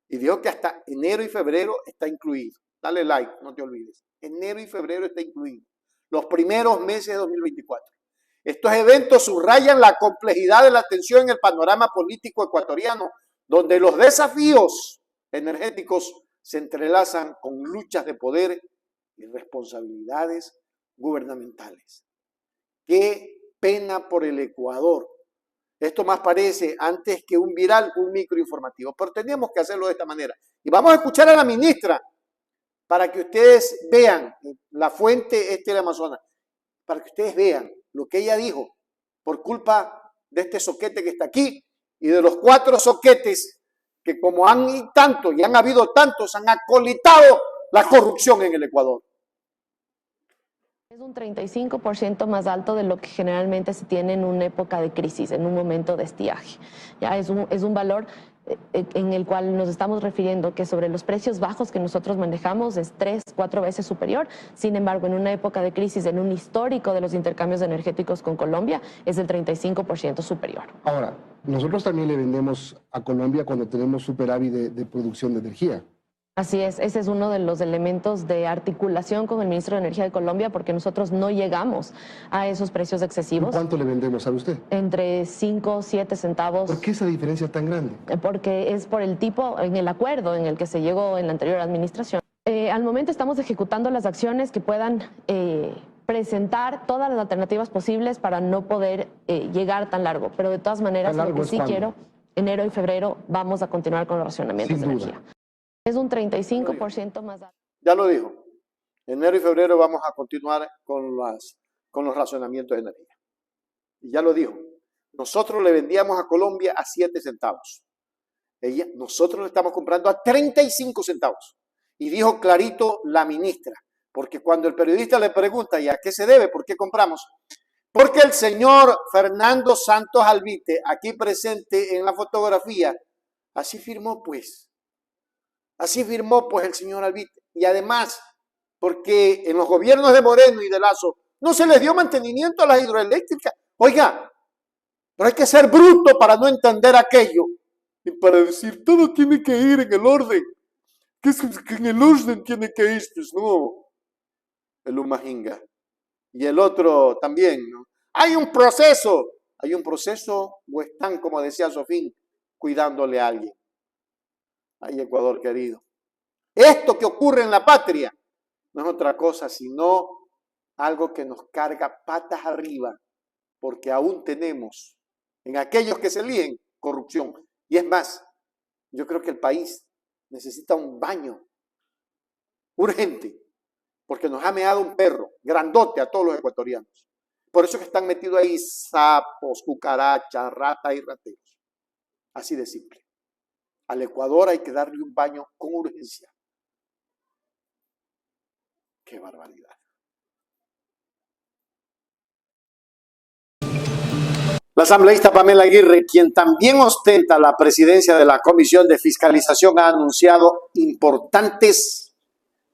Y dijo que hasta enero y febrero está incluido. Dale like, no te olvides. Enero y febrero está incluido. Los primeros meses de 2024. Estos eventos subrayan la complejidad de la tensión en el panorama político ecuatoriano, donde los desafíos energéticos se entrelazan con luchas de poder y responsabilidades gubernamentales. Qué pena por el Ecuador. Esto más parece, antes que un viral, un microinformativo. Pero teníamos que hacerlo de esta manera. Y vamos a escuchar a la ministra para que ustedes vean la fuente del Amazonas, para que ustedes vean lo que ella dijo por culpa de este soquete que está aquí y de los 4 soquetes que, como han tanto y han habido tantos, han acolitado la corrupción en el Ecuador. Es un 35% más alto de lo que generalmente se tiene en una época de crisis, en un momento de estiaje. Ya es un valor en el cual nos estamos refiriendo que sobre los precios bajos que nosotros manejamos es 3-4 veces superior. Sin embargo, en una época de crisis, en un histórico de los intercambios energéticos con Colombia, es el 35% superior. Ahora, nosotros también le vendemos a Colombia cuando tenemos superávit de producción de energía. Así es, ese es uno de los elementos de articulación con el ministro de Energía de Colombia, porque nosotros no llegamos a esos precios excesivos. ¿Cuánto le vendemos, sabe usted? Entre 5 o 7 centavos. ¿Por qué esa diferencia tan grande? Porque es por el tipo, en el acuerdo en el que se llegó en la anterior administración. Al momento estamos ejecutando las acciones que puedan presentar todas las alternativas posibles para no poder llegar tan largo. Pero de todas maneras, lo que sí quiero, enero y febrero vamos a continuar con los racionamientos de energía. Es un 35% más alto. Ya lo dijo. Enero y febrero vamos a continuar con los racionamientos de energía. Y ya lo dijo. Nosotros le vendíamos a Colombia a 7 centavos. Nosotros le estamos comprando a 35 centavos. Y dijo clarito la ministra, porque cuando el periodista le pregunta, ¿y a qué se debe? ¿Por qué compramos? Porque el señor Fernando Santos Alvite, aquí presente en la fotografía, así firmó pues. Así firmó pues el señor Alvite. Y además, porque en los gobiernos de Moreno y de Lazo no se les dio mantenimiento a las hidroeléctricas. Oiga, pero hay que ser bruto para no entender aquello y para decir todo tiene que ir en el orden. Que en el orden tiene que ir, pues no. El Umajinga. Y el otro también, ¿no? Hay un proceso o están, como decía Sofín, cuidándole a alguien. Ay, Ecuador querido. Esto que ocurre en la patria no es otra cosa sino algo que nos carga patas arriba, porque aún tenemos en aquellos que se eligen corrupción. Y es más, yo creo que el país necesita un baño urgente, porque nos ha meado un perro grandote a todos los ecuatorianos. Por eso que están metidos ahí sapos, cucarachas, ratas y rateros. Así de simple. Al Ecuador hay que darle un baño con urgencia. ¡Qué barbaridad! La asambleísta Pamela Aguirre, quien también ostenta la presidencia de la Comisión de Fiscalización, ha anunciado importantes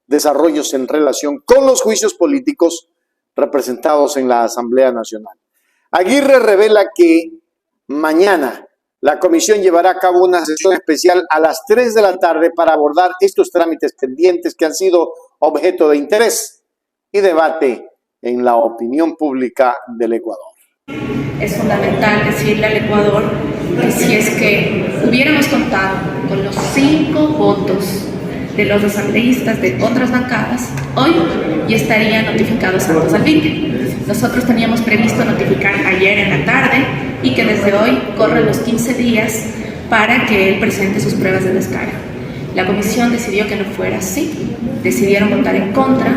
desarrollos en relación con los juicios políticos representados en la Asamblea Nacional. Aguirre revela que mañana la comisión llevará a cabo una sesión especial a las 3 de la tarde para abordar estos trámites pendientes que han sido objeto de interés y debate en la opinión pública del Ecuador. Es fundamental decirle al Ecuador que si es que hubiéramos contado con los 5 votos de los asambleístas de otras bancadas, hoy ya estaría notificado Santos Alvite. Nosotros teníamos previsto notificar ayer en la tarde y que desde hoy corren los 15 días para que él presente sus pruebas de descarga. La comisión decidió que no fuera así, decidieron votar en contra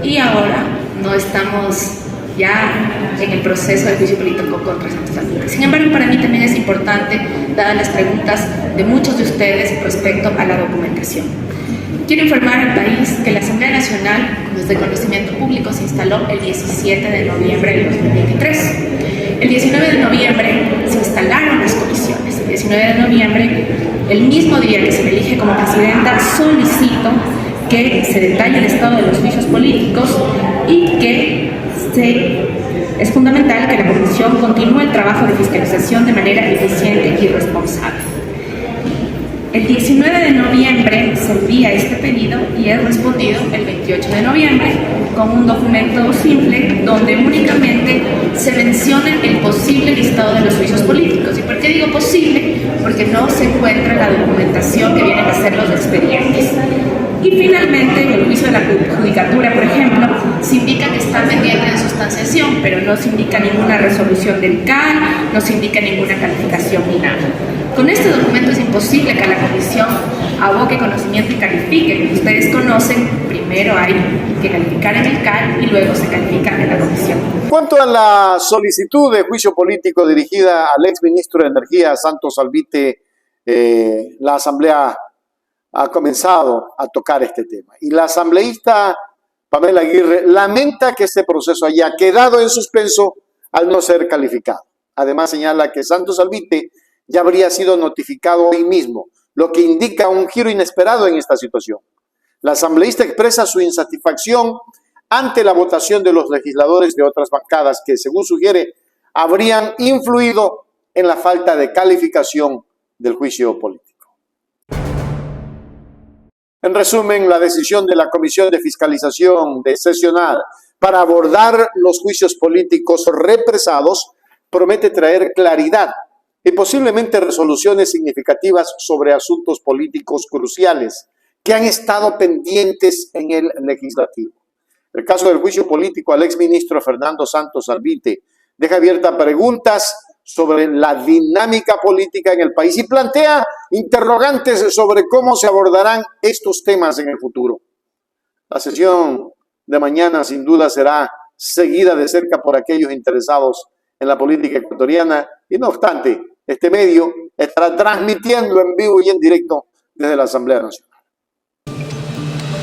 y ahora no estamos ya en el proceso de juicio político contra Santos Alvite. Sin embargo, para mí también es importante, dadas las preguntas de muchos de ustedes respecto a la documentación. Quiero informar al país que la Asamblea Nacional, desde conocimiento público, se instaló el 17 de noviembre del 2023. El 19 de noviembre se instalaron las comisiones. El 19 de noviembre, el mismo día que se me elige como presidenta, solicito que se detalle el estado de los juicios políticos y que es fundamental que la comisión continúe el trabajo de fiscalización de manera eficiente y responsable. El 19 de noviembre se envía este pedido y es respondido el 28 de noviembre con un documento simple donde únicamente se menciona el posible listado de los juicios políticos. ¿Y por qué digo posible? Porque no se encuentra la documentación que vienen a ser los expedientes. Y finalmente, en el juicio de la judicatura, por ejemplo, se indica que está pendiente de sustanciación, pero no se indica ninguna resolución del CAL, no se indica ninguna calificación ni nada. Con este documento es imposible que la comisión aboque conocimiento y califique. Como ustedes conocen, primero hay que calificar en el CAL y luego se califica en la comisión. Cuanto a la solicitud de juicio político dirigida al exministro de Energía, Santos Alvite, la Asamblea ha comenzado a tocar este tema. Y la asambleísta Pamela Aguirre lamenta que este proceso haya quedado en suspenso al no ser calificado. Además señala que Santos Alvite ya habría sido notificado hoy mismo, lo que indica un giro inesperado en esta situación. La asambleísta expresa su insatisfacción ante la votación de los legisladores de otras bancadas que, según sugiere, habrían influido en la falta de calificación del juicio político. En resumen, la decisión de la Comisión de Fiscalización de sesionar para abordar los juicios políticos represados promete traer claridad y posiblemente resoluciones significativas sobre asuntos políticos cruciales que han estado pendientes en el legislativo. El caso del juicio político al exministro Fernando Santos Albite deja abiertas preguntas sobre la dinámica política en el país y plantea interrogantes sobre cómo se abordarán estos temas en el futuro. La sesión de mañana sin duda será seguida de cerca por aquellos interesados en la política ecuatoriana y no obstante, este medio estará transmitiendo en vivo y en directo desde la Asamblea Nacional.